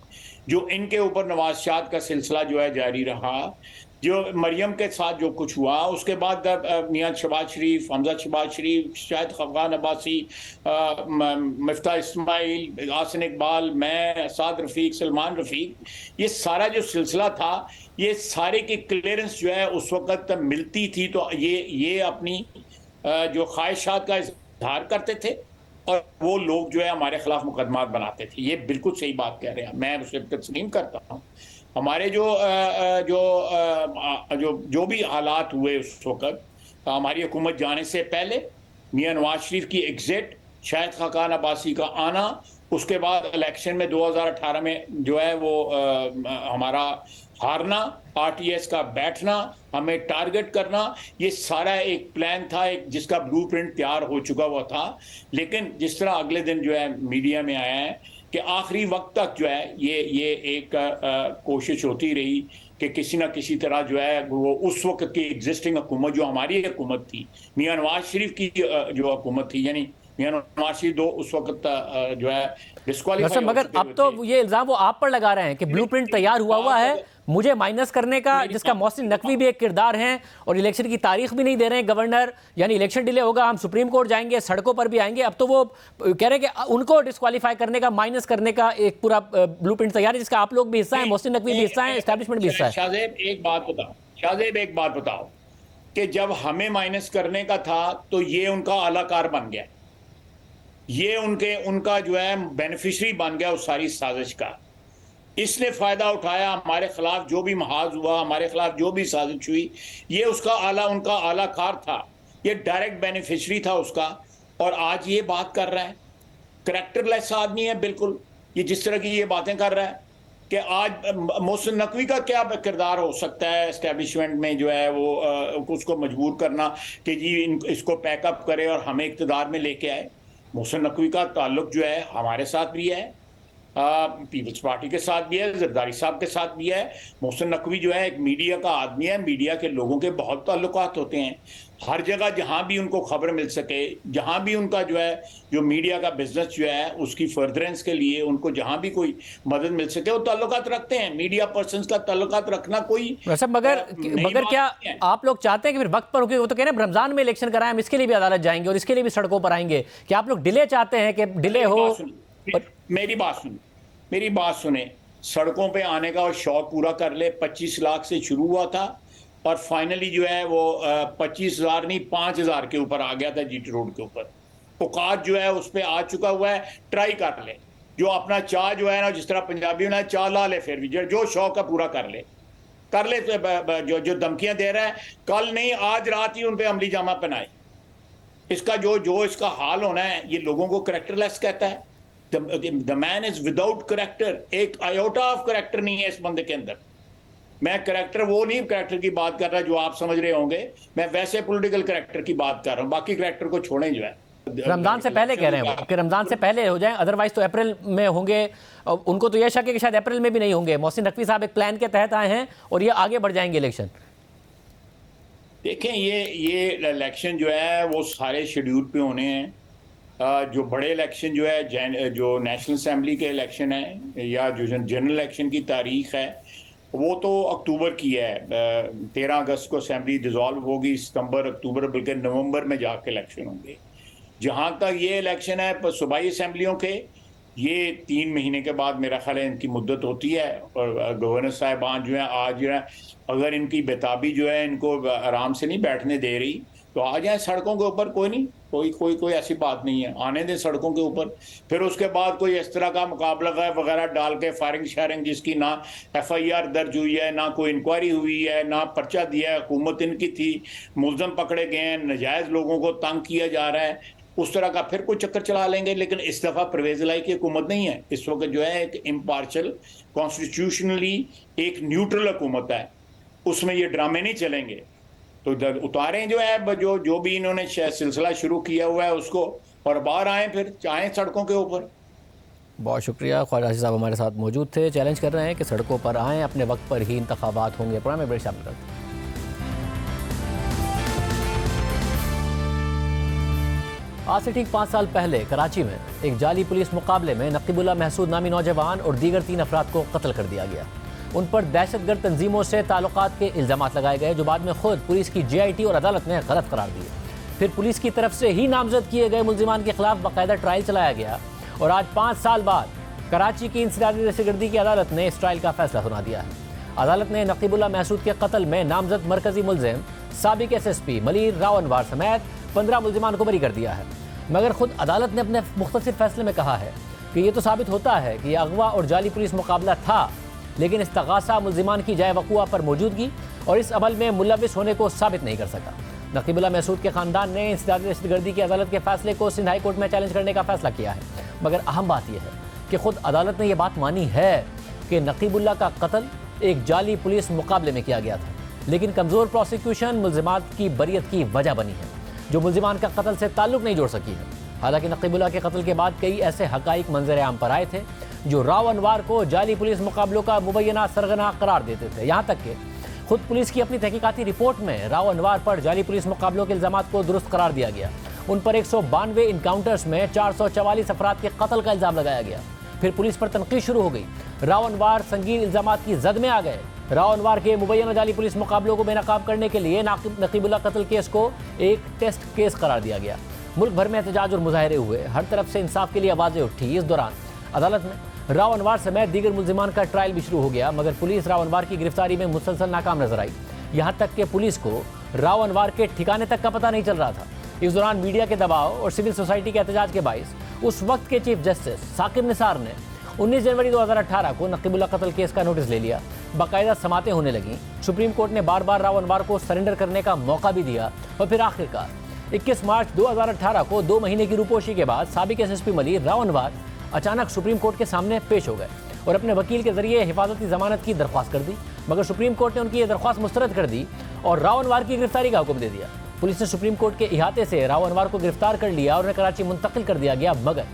जो इनके ऊपर नवाज़शात का सिलसिला जो है जारी रहा, जो मरियम के साथ जो कुछ हुआ, उसके बाद मियाँ शहबाज शरीफ, हमजा शहबाज शरीफ, शाहिद खफगान अब्बासी, मिफ्ता इस्माइल, आसिन इकबाल, मैं, साद रफ़ीक, सलमान रफ़ीक, ये सारा जो सिलसिला था, ये सारे की क्लियरेंस जो है उस वक़्त मिलती थी, तो ये अपनी जो ख्वाहिशात का इजहार करते थे और वो लोग जो है हमारे खिलाफ मुकदमात बनाते थे। ये बिल्कुल सही बात कह रहे हैं, मैं उसे तस्लीम करता हूँ। हमारे जो भी हालात हुए उस वक़्त, हमारी हुकूमत जाने से पहले मियाँ नवाज शरीफ की एग्जिट, शाहिद खकान अब्बासी का आना उसके बाद इलेक्शन में 2018 में जो है वो हमारा हारना, आरटीएस का बैठना, हमें टारगेट करना, ये सारा एक प्लान था, एक जिसका ब्लूप्रिंट तैयार हो चुका हुआ था। लेकिन जिस तरह अगले दिन जो है मीडिया में आया है कि आखिरी वक्त तक जो है ये एक कोशिश होती रही कि किसी ना किसी तरह जो है वो उस वक्त की एग्जिस्टिंग हुकूमत जो हमारी हुकूमत थी, मियां नवाज शरीफ की जो हुकूमत थी, यानी मियां नवाज शरीफ दो उस वक्त जो है डिस्क्वालीफाई। मगर अब तो ये इल्जाम वो आप पर लगा रहे हैं कि ब्लूप्रिंट तैयार हुआ है मुझे माइनस करने का, जिसका मोहसिन नकवी भी एक किरदार हैं, और इलेक्शन की तारीख भी नहीं दे रहे हैं गवर्नर, यानी इलेक्शन डिले होगा, हम सुप्रीम कोर्ट जाएंगे, सड़कों पर भी आएंगे। अब तो वो कह रहे हैं कि उनको डिस्क्वालीफाई करने का, माइनस करने का एक पूरा ब्लूप्रिंट तैयार है, जिसका आप लोग भी हिस्सा हैं, मोहसिन नकवी भी हिस्सा है, एस्टैब्लिशमेंट भी हिस्सा है। शाहजेब एक बात बताओ कि जब हमें माइनस करने का था तो ये उनका आलाकार बन गया, ये उनका जो है बेनिफिशियरी बन गया उस सारी साजिश का। इसने फायदा उठाया, हमारे खिलाफ जो भी महाज हुआ, हमारे खिलाफ जो भी साजिश हुई, ये उनका आलाकार था, ये डायरेक्ट बेनिफिशियरी था उसका। और आज ये बात कर रहा है, करैक्टरलेस आदमी है बिल्कुल, ये जिस तरह की ये बातें कर रहा है कि आज मोहसिन नकवी का क्या किरदार हो सकता है एस्टेब्लिशमेंट में जो है वो उसको मजबूर करना कि जी इसको पैकअप करे और हमें इक़्तिदार में लेके आए। मोहसिन नकवी का ताल्लुक जो है हमारे साथ भी है, पीपल्स पार्टी के साथ भी है, जरदारी साहब के साथ भी है। मोहसिन नकवी जो है एक मीडिया का आदमी है, मीडिया के लोगों के बहुत ताल्लुकात होते हैं, हर जगह जहां भी उनको खबर मिल सके, जहां भी उनका जो है जो मीडिया का बिजनेस जो है उसकी फर्दरेंस के लिए उनको जहां भी कोई मदद मिल सके वो ताल्लुकात रखते हैं। मीडिया पर्सन्स का ताल्लुकात रखना कोई मगर क्या आप लोग चाहते हैं कि फिर वक्त पर, वो तो कह रहे हैं रमजान में इलेक्शन कराएं, हम इसके लिए भी अदालत जाएंगे और इसके लिए भी सड़कों पर आएंगे, क्या आप लोग डिले चाहते हैं कि डिले हो? मेरी बात सुने, सड़कों पे आने का और शौक पूरा कर ले। 25 लाख से शुरू हुआ था और फाइनली जो है वो 25,000 नहीं 5,000 के ऊपर आ गया था जीटी रोड के ऊपर। औकात जो है उस पर आ चुका हुआ है, ट्राई कर ले, जो अपना चाह जो है ना, जिस तरह पंजाबी में चाह ला ले, फिर भी जो शौक है पूरा कर ले। जो धमकियां दे रहा है, कल नहीं आज रात ही उन पे अमली जामा पहनाए। इसका जो इसका हाल होना है, ये लोगों को करेक्टरलेस कहता है। The man is without character, एक आयोटा ऑफ करेक्टर नहीं है इस बंदे के अंदर। मैं करेक्टर वो नहीं करेक्टर की बात कर रहा जो आप समझ रहे होंगे, मैं वैसे पॉलिटिकल करेक्टर की बात कर रहा हूँ। बाकी करेक्टर को छोड़ें जो है। रमजान से पहले कह रहे हैं कि रमजान से पहले हो जाए, अदरवाइज तो अप्रैल में होंगे। उनको तो यह शक है कि शायद अप्रैल में भी नहीं होंगे। मोहसिन नकवी साहब एक प्लान के तहत आए हैं और ये आगे बढ़ जाएंगे इलेक्शन। देखें ये इलेक्शन जो है वो सारे शेड्यूल पे होने हैं। जो बड़े इलेक्शन जो है, जो नेशनल असेंबली के इलेक्शन है या जो जनरल इलेक्शन की तारीख है, वो तो अक्टूबर की है। 13 अगस्त को असेंबली डिसॉल्व होगी, सितंबर अक्टूबर बल्कि नवंबर में जाके इलेक्शन होंगे। जहाँ तक ये इलेक्शन है सूबाई असेंबलियों के, ये 3 महीने के बाद मेरा ख्याल है इनकी मुद्दत होती है। और गवर्नर साहिबान जो है आज जो है, अगर इनकी बेताबी जो है इनको आराम से नहीं बैठने दे रही तो आ जाए सड़कों के ऊपर। कोई नहीं, कोई ऐसी बात नहीं है, आने दें सड़कों के ऊपर। फिर उसके बाद कोई इस तरह का मुकाबला वगैरह डाल के फायरिंग शायरिंग, जिसकी ना FIR दर्ज हुई है, ना कोई इंक्वायरी हुई है, ना पर्चा दिया है, हुकूमत इनकी थी, मुलजम पकड़े गए हैं, नजायज़ लोगों को तंग किया जा रहा है, उस तरह का फिर कोई चक्कर चला लेंगे। लेकिन इस दफ़ा परवेज़ इलाही की हुकूमत नहीं है, इस वक्त जो है एक इम्पार्शल, कॉन्स्टिट्यूशनली एक न्यूट्रल हुकूमत है, उसमें ये ड्रामे नहीं चलेंगे। तो उतारें जो है जो भी इन्होंने सिलसिला शुरू किया हुआ है उसको, और बाहर आए, फिर आएँ सड़कों के ऊपर। बहुत शुक्रिया। ख्वाजा राशिद साहब हमारे साथ मौजूद थे। चैलेंज कर रहे हैं कि सड़कों पर आएँ, अपने वक्त पर ही इंतखाबात होंगे। प्रोग्राम में बड़े शामिल करते हैं। आज से ठीक 5 साल पहले कराची में एक जाली पुलिस मुकाबले में नकीबुल्लाह महसूद नामी नौजवान और दीगर 3 अफराद को कत्ल कर दिया गया। उन पर दहशतगर्द तंजीमों से ताल्लुकात के इल्ज़ामात लगाए गए, जो बाद में खुद पुलिस की JIT और अदालत ने गलत करार दिए। फिर पुलिस की तरफ से ही नामजद किए गए मुल्जिमान के खिलाफ बाकायदा ट्रायल चलाया गया और आज 5 साल बाद कराची की इंसदादी दहशतगर्दी की अदालत ने इस ट्रायल का फैसला सुना दिया है। अदालत ने नकीबुल्लाह महसूद के कत्ल में नामजद मरकजी मुल्जिम साबिक SSP मलीर राव अनवार समेत 15 मुल्जिमान को बरी कर दिया है। मगर खुद अदालत ने अपने मुख्तसर फैसले में कहा है कि ये तो साबित होता है कि यह अगवा और जाली पुलिस मुकाबला था, लेकिन इस्तगासा मुल्जिमान की जाए वक़ुआ पर मौजूदगी और इस अमल में मुलविस होने को साबित नहीं कर सका। नकीबुल्लाह महसूद के ख़ानदान ने इंसदादी दहशतगर्दी की अदालत के फैसले को सिंध हाई कोर्ट में चैलेंज करने का फैसला किया है। मगर अहम बात यह है कि खुद अदालत ने यह बात मानी है कि नकीबुल्लाह का कत्ल एक जाली पुलिस मुकाबले में किया गया था, लेकिन कमज़ोर प्रोसिक्यूशन मुल्ज़िमात की बरियत की वजह बनी है, जो मुल्ज़िमान का कत्ल से ताल्लुक़ नहीं जोड़ सकी है। हालांकि नकीबुल्लाह के कत्ल के बाद कई ऐसे हक़ाइक़ मंजर आम पर आए थे जो राव अनवार को जाली पुलिस मुकाबलों का मुबैना सरगना करार देते थे। यहाँ तक कि खुद पुलिस की अपनी तहकीकाती रिपोर्ट में राव अनवार पर जाली पुलिस मुकाबलों के इल्ज़ामात को दुरुस्त करार दिया गया। उन पर 192 इनकाउंटर्स में 444 अफराद के कत्ल का इल्ज़ाम लगाया गया। फिर पुलिस पर तनकीद शुरू हो गई। राव अनवार संगीन इल्ज़ामात की जद में आ गए। राव अनवार के मुबैना जाली पुलिस मुकाबलों को बेनकाब करने के लिए नकीबुल्लाह कत्ल केस को एक टेस्ट केस करार दिया गया। मुल्क भर में एहतजाज और मुजाहरे हुए, हर तरफ से इंसाफ के लिए आवाज़ें उठी। इस दौरान अदालत में राव अनवार समेत दीगर मुल्ज़िमान का ट्रायल भी शुरू हो गया, मगर पुलिस राव अनवार की गिरफ्तारी में मुसलसल नाकाम नजर आई। यहाँ तक कि पुलिस को राव अनवार के ठिकाने तक का पता नहीं चल रहा था। इस दौरान मीडिया के दबाव और सिविल सोसाइटी के एहतजाज के बाइस उस वक्त के चीफ जस्टिस साकिब निसार ने 19 जनवरी 2018 को नकीबुल्लाह कत्ल केस का नोटिस ले लिया। बाकायदा समातें होने लगीं। सुप्रीम कोर्ट ने बार बार राव अनवार को सरेंडर करने का मौका भी दिया और फिर आखिरकार 21 मार्च 2018 को 2 महीने की रूपोशी के बाद साबिक एसएसपी मलिक राव अनवार अचानक सुप्रीम कोर्ट के सामने पेश हो गए और अपने वकील के जरिए हिफाजती जमानत की दरख्वास्त कर दी, मगर सुप्रीम कोर्ट ने उनकी यह दरख्वास्त मुस्तरद कर दी और राव अनवार की गिरफ्तारी का हुक्म दे दिया। पुलिस ने सुप्रीम कोर्ट के इहाते से राव अनवार को गिरफ्तार कर लिया और उन्हें कराची मुंतकिल कर दिया गया, मगर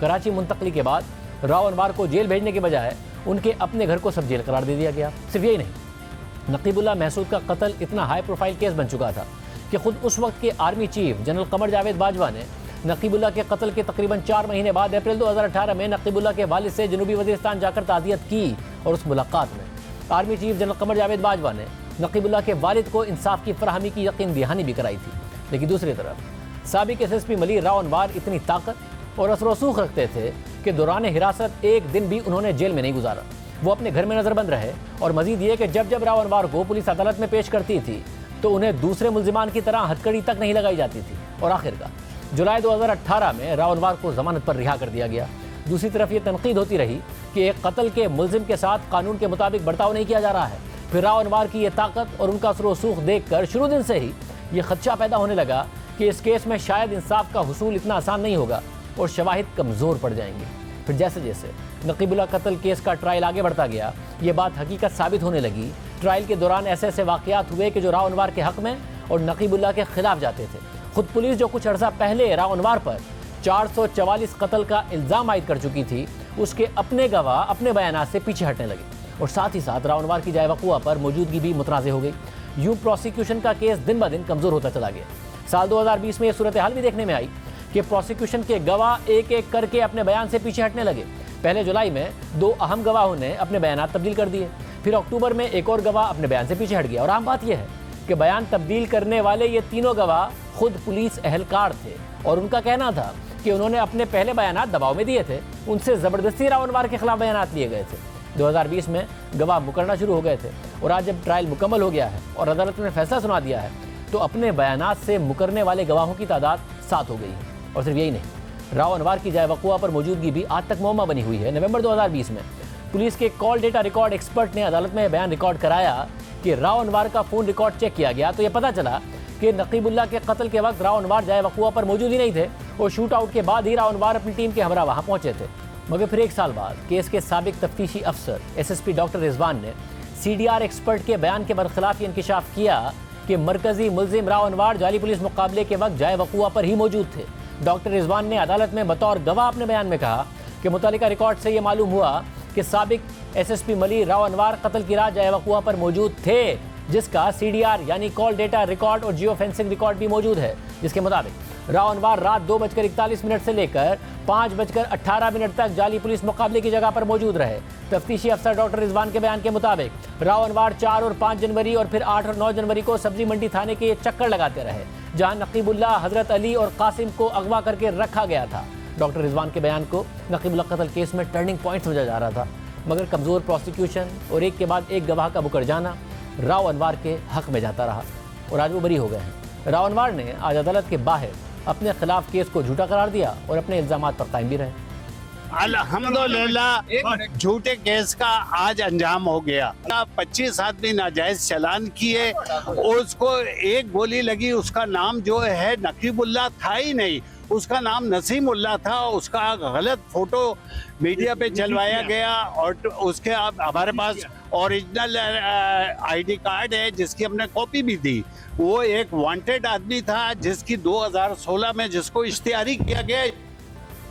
कराची मुंतकली के बाद राव अनवार को जेल भेजने के बजाय उनके अपने घर को सब जेल करार दे दिया गया। सिर्फ यही नहीं, नकीबुल्लाह महसूद का कत्ल इतना हाई प्रोफाइल केस बन चुका था कि खुद उस वक्त के army chief general Qamar Javed Bajwa ने नकीबुल्लाह के कत्ल के तकरीबन 4 महीने बाद अप्रैल 2018 में नकीबुल्लाह के वालिद से जनूबी वज़ीरिस्तान जाकर ताज़ियत की और उस मुलाकात में army chief general Qamar Javed Bajwa ने नकीबुल्लाह के वालिद को इंसाफ की फराहमी की यकीन दहानी भी कराई थी। लेकिन दूसरी तरफ साबिक एसएसपी मलिक राव अनवार इतनी ताकत और असर रसूख रखते थे कि दौरान हिरासत एक दिन भी उन्होंने जेल में नहीं गुजारा। वो अपने घर में नज़रबंद रहे और मजीद ये कि जब जब राव अनवार को पुलिस अदालत में पेश करती थी तो उन्हें दूसरे मुल्जिमान की तरह हथकड़ी तक नहीं लगाई जाती थी और आखिरकार जुलाई 2018 में राव अनवार को जमानत पर रिहा कर दिया गया। दूसरी तरफ ये तनकीद होती रही कि एक कत्ल के मुल्जिम के साथ कानून के मुताबिक बर्ताव नहीं किया जा रहा है। फिर राव अनवार की ये ताकत और उनका असर रसूख देख कर शुरू दिन से ही ये खदशा पैदा होने लगा कि इस केस में शायद इंसाफ का हुसूल इतना आसान नहीं होगा और शवाहिद कमज़ोर पड़ जाएंगे। फिर जैसे जैसे नकीबुल्लाह कत्ल केस का ट्रायल आगे बढ़ता गया, ये बात हकीकत साबित होने लगी। ट्रायल के दौरान ऐसे ऐसे वाक़यात हुए कि जो राव अनवार के हक़ में और नकीबुल्लाह के खिलाफ जाते थे। खुद पुलिस जो कुछ अर्सा पहले राव अनवार पर 444 कत्ल का इल्ज़ाम आयद कर चुकी थी, उसके अपने गवाह अपने बयानात से पीछे हटने लगे और साथ ही साथ राव अनवार की जाए वक़ुआ पर मौजूदगी भी मुतनाज़ हो गई। यूं प्रोसिक्यूशन का केस दिन ब दिन कमज़ोर होता चला गया। साल 2020 में यह सूरत हाल भी देखने में आई कि प्रोसिक्यूशन के गवाह एक एक करके अपने बयान से पीछे हटने लगे। पहले जुलाई में 2 अहम गवाहों ने अपने बयान तब्दील कर दिए, फिर अक्टूबर में एक और गवाह अपने बयान से पीछे हट गया। और आम बात यह है कि बयान तब्दील करने वाले ये तीनों गवाह खुद पुलिस एहलकार थे और उनका कहना था कि उन्होंने अपने पहले बयान दबाव में दिए थे, उनसे ज़बरदस्ती राव अनवार के खिलाफ बयान लिए गए थे। 2020 में गवाह मुकरना शुरू हो गए थे और आज जब ट्रायल मुकम्मल हो गया है और अदालत ने फैसला सुना दिया है तो अपने बयानात से मुकरने वाले गवाहों की तादाद 7 हो गई है। और सिर्फ यही नहीं, राव अनवार की जाए वक़ुआ पर मौजूदगी भी आज तक मौमा बनी हुई है। नवंबर 2020 में पुलिस के कॉल डेटा रिकॉर्ड एक्सपर्ट ने अदालत में बयान रिकॉर्ड कराया कि राव अनवार का फ़ोन रिकॉर्ड चेक किया गया तो यह पता चला कि नकीबुल्लाह के कत्ल के वक्त राव अनवार जाए वक़ुआ पर मौजूद ही नहीं थे और शूट आउट के बाद ही राव अनवार अपनी टीम के हमरा वहाँ पहुँचे थे। मगर फिर 1 साल बाद केस के साबिक तफ्तीशी अफसर एसएसपी डॉक्टर रिजवान ने CDR एक्सपर्ट के बयान के बरखिलाफ इंकिशाफ किया कि मरकजी मुल्जिम राव अनवार जाली पुलिस मुकाबले के वक्त जाए वक़ुआ पर ही मौजूद थे। डॉक्टर रिजवान ने अदालत में बतौर गवाह अपने बयान में कहा कि मुतल्लिका रिकॉर्ड से यह मालूम हुआ कि साबिक एसएसपी मलिक राव अनवार कत्ल की रात जाए वक़ुआ पर मौजूद थे, जिसका CDR यानी कॉल डेटा रिकॉर्ड और जियो फेंसिंग रिकॉर्ड भी मौजूद है, जिसके मुताबिक राव अनवार रात 2:41 से लेकर 5:18 तक जाली पुलिस मुकाबले की जगह पर मौजूद रहे। तफ्तीशी अफसर डॉक्टर रिजवान के बयान के मुताबिक राव अनवार 4 और 5 जनवरी और फिर 8 और 9 जनवरी को सब्जी मंडी थाने के चक्कर लगाते रहे, जहां नकीबुल्लाह, हजरत अली और कासिम को अगवा करके रखा गया था। डॉक्टर रिजवान के बयान को नकीबुल्लाह कत्ल केस में टर्निंग पॉइंट समझा जा रहा था, मगर कमज़ोर प्रोसिक्यूशन और एक के बाद एक गवाह का मुकर जाना राव अनवार के हक में जाता रहा और आज वो बरी हो गए हैं। राव अनवार ने आज अदालत के बाहर अपने खिलाफ केस को झूठा करार दिया और अपने इल्जामात पर कायम भी रहे। अल्हम्दुलिल्लाह झूठे केस का आज अंजाम हो गया। 25 आदमी नाजायज चालान किए, उसको एक गोली लगी, उसका नाम जो है नकीबुल्लाह था ही नहीं, उसका नाम नसीमुल्लाह था, उसका गलत फोटो मीडिया पे चलवाया गया और उसके हमारे पास ओरिजिनल आईडी कार्ड है जिसकी हमने कॉपी भी दी। वो एक वांटेड आदमी था जिसकी 2016 में जिसको इश्तिहारी किया गया।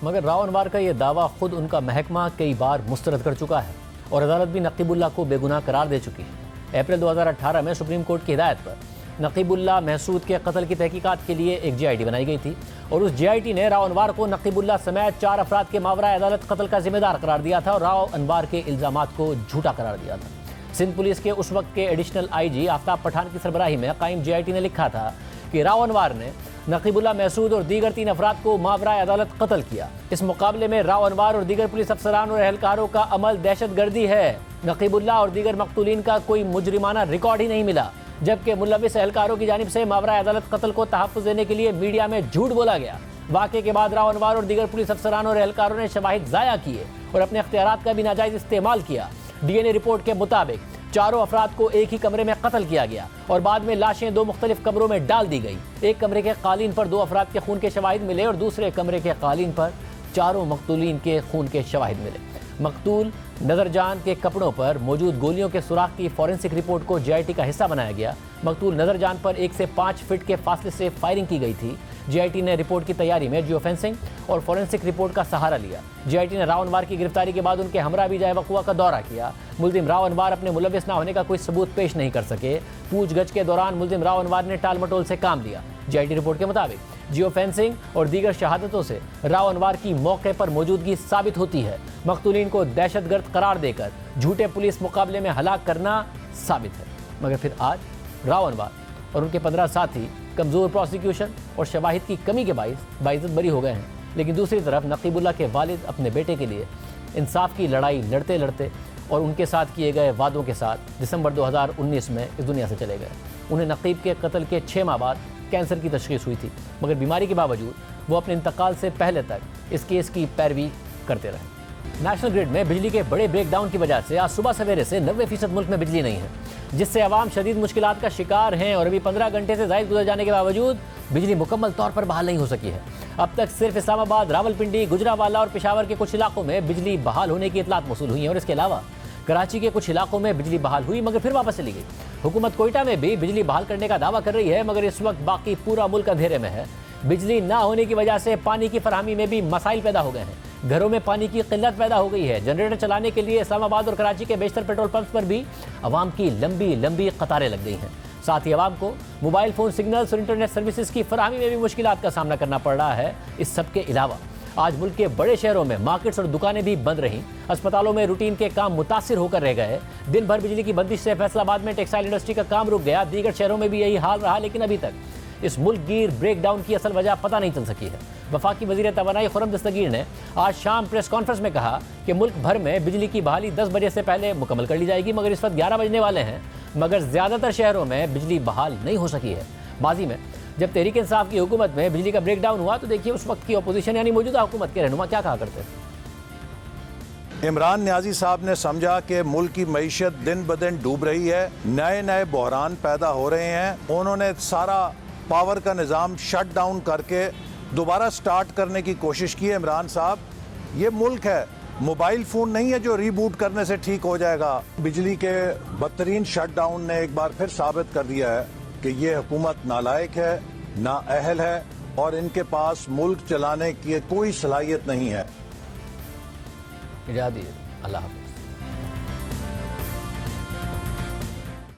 मगर राव अनवर का ये दावा खुद उनका महकमा कई बार मुस्तरद कर चुका है और अदालत भी नकीबुल्लाह को बेगुनाह करार दे चुकी है। अप्रैल 2018 में सुप्रीम कोर्ट की हिदायत पर नकीबुल्लाह महसूद के कत्ल की तहकीकात के लिए एक JIT बनाई गई थी और उस JIT ने राव अनवर को नकीबुल्लाह समेत 4 अफराद के मावरा अदालत कत्ल का जिम्मेदार करार दिया था और राव अनवर के इल्जामात को झूठा करार दिया था। सिंध पुलिस के उस वक्त के एडिशनल IG आफ्ताब पठान की सरबराही में कायम JIT ने लिखा था कि राव अनवर ने नकीबुल्लाह महसूद और दीगर 3 अफराद को मावरा अदालत कत्ल किया। इस मुकाबले में राव अनवर और दीगर पुलिस अफसरान और एहलकारों का अमल दहशतगर्दी है। नकीबुल्लाह और दीगर मकतूलीन का कोई मुजरिमाना रिकॉर्ड ही नहीं मिला, जबकि मुलविस एहलकारों की जानिब से मावरा अदालत कत्ल को तहफ़्फ़ुज़ देने के लिए मीडिया में झूठ बोला गया। वाक़े के बाद राव अनवर और दीगर पुलिस अफसरान और एहलकारों ने शवाहिद ज़ाया किए और अपने अख्तियारात का भी नाजायज़ इस्तेमाल किया। DNA रिपोर्ट के मुताबिक 4 अफराद को एक ही कमरे में कत्ल किया गया और बाद में लाशें 2 मुख्तलिफ कमरों में डाल दी गई। एक कमरे के कालीन पर 2 अफराद के खून के शवाहिद मिले और दूसरे कमरे के कालीन पर 4 मकतूलीन के खून के शवाहिद मिले। मकतूल नज़रजान के कपड़ों पर मौजूद गोलियों के सुराख की फॉरेंसिक रिपोर्ट को JIT का हिस्सा बनाया गया। मकतूल नज़रजान पर 1 से 5 फीट के फासले से फायरिंग की गई थी। JIT ने रिपोर्ट की तैयारी में जियो फेंसिंग और फॉरेंसिक रिपोर्ट का सहारा लिया। JIT ने राव अनवर की गिरफ्तारी के बाद उनके हमरा भी जाए वक़ुआ का दौरा किया। मुल्जिम राव अनवर अपने मुलविस न होने का कोई सबूत पेश नहीं कर सके। पूछगछ के दौरान मुल्जिम राव अनवर ने टाल मटोल से काम लिया। JIT रिपोर्ट के मुताबिक जियो फेंसिंग और दीगर शहादतों से राव अनवर की मौके पर मौजूदगी साबित होती है। मकतूलीन को दहशतगर्द करार देकर झूठे पुलिस मुकाबले में हलाक करना साबित है। मगर फिर आज राव अनवर और उनके 15 साथी कमज़ोर प्रोसिक्यूशन और शवाहिद की कमी के बाइज़्ज़त बरी हो गए हैं। लेकिन दूसरी तरफ नकीबुल्लाह के वालिद अपने बेटे के लिए इंसाफ की लड़ाई लड़ते लड़ते और उनके साथ किए गए वादों के साथ दिसंबर 2019 में इस दुनिया से चले गए। उन्हें नकीब के कत्ल के 6 माह बाद कैंसर की तशख़ीस हुई थी, मगर बीमारी के बावजूद वो अपने इंतकाल से पहले तक इस केस की पैरवी करते रहे। नेशनल ग्रिड में बिजली के बड़े ब्रेकडाउन की वजह से आज सुबह सवेरे से 90% मुल्क में बिजली नहीं है, जिससे आवाम शदीद मुश्किलात का शिकार हैं और अभी 15 घंटे से ज़ायद गुजर जाने के बावजूद बिजली मुकम्मल तौर पर बहाल नहीं हो सकी है। अब तक सिर्फ इस्लामाबाद, रावलपिंडी, गुजरावाला और पेशावर के कुछ इलाकों में बिजली बहाल होने की इतलात मौसूल हुई है और इसके अलावा कराची के कुछ इलाकों में बिजली बहाल हुई मगर फिर वापस चली गई। हुकूमत कोयटा में भी बिजली बहाल करने का दावा कर रही है, मगर इस वक्त बाकी पूरा मुल्क अंधेरे में है। बिजली ना होने की वजह से पानी की फराहमी में भी मसाइल पैदा हो गए हैं। घरों में पानी की किल्लत पैदा हो गई है। जनरेटर चलाने के लिए इस्लामाबाद और कराची के बेशतर पेट्रोल पंप्स पर भी आवाम की लंबी लंबी कतारें लग गई हैं। साथ ही आवाम को मोबाइल फ़ोन सिग्नल्स और इंटरनेट सर्विसेज की फराहमी में भी मुश्किलात का सामना करना पड़ रहा है। इस सब के अलावा आज मुल्क के बड़े शहरों में मार्केट्स और दुकानें भी बंद रहीं। अस्पतालों में रूटीन के काम मुतासिर होकर रह गए। दिन भर बिजली की बंदिश से फैसलाबाद में टेक्सटाइल इंडस्ट्री का काम रुक गया। दीगर शहरों में भी यही हाल रहा, लेकिन अभी तक इस मुल्कगीर ब्रेकडाउन की असल वजह पता नहीं चल सकी है। वफाकी वज़ीर तवानाई खुर्रम दस्तगीर ने आज शाम प्रेस कॉन्फ्रेंस में कहा कि मुल्क भर में बिजली की बहाली 10 बजे से पहले मुकम्मल कर ली जाएगी, मगर इस वक्त 11 बजने वाले हैं, मगर ज़्यादातर शहरों में बिजली बहाल नहीं हो सकी है। माजी में जब तहरीक इंसाफ की हुकूमत में बिजली का ब्रेकडाउन हुआ तो देखिए उस वक्त की अपोजिशन यानी मौजूदा हुकूमत के रहनुमा क्या कहा करते थे। इमरान न्याजी साहब ने समझा कि मुल्क की मईशत दिन ब दिन डूब रही है, नए नए बहरान पैदा हो रहे हैं। उन्होंने सारा पावर का निज़ाम शट डाउन करके दोबारा स्टार्ट करने की कोशिश की है। इमरान साहब, ये मुल्क है, मोबाइल फ़ोन नहीं है जो रीबूट करने से ठीक हो जाएगा। बिजली के बदतरीन शट डाउन ने एक बार फिर साबित कर दिया है कि ये हुकूमत नालायक है, नाअहल है और इनके पास मुल्क चलाने की कोई सलाहियत नहीं है। इजाज़त दीजिए, अल्लाह हाफ़िज़।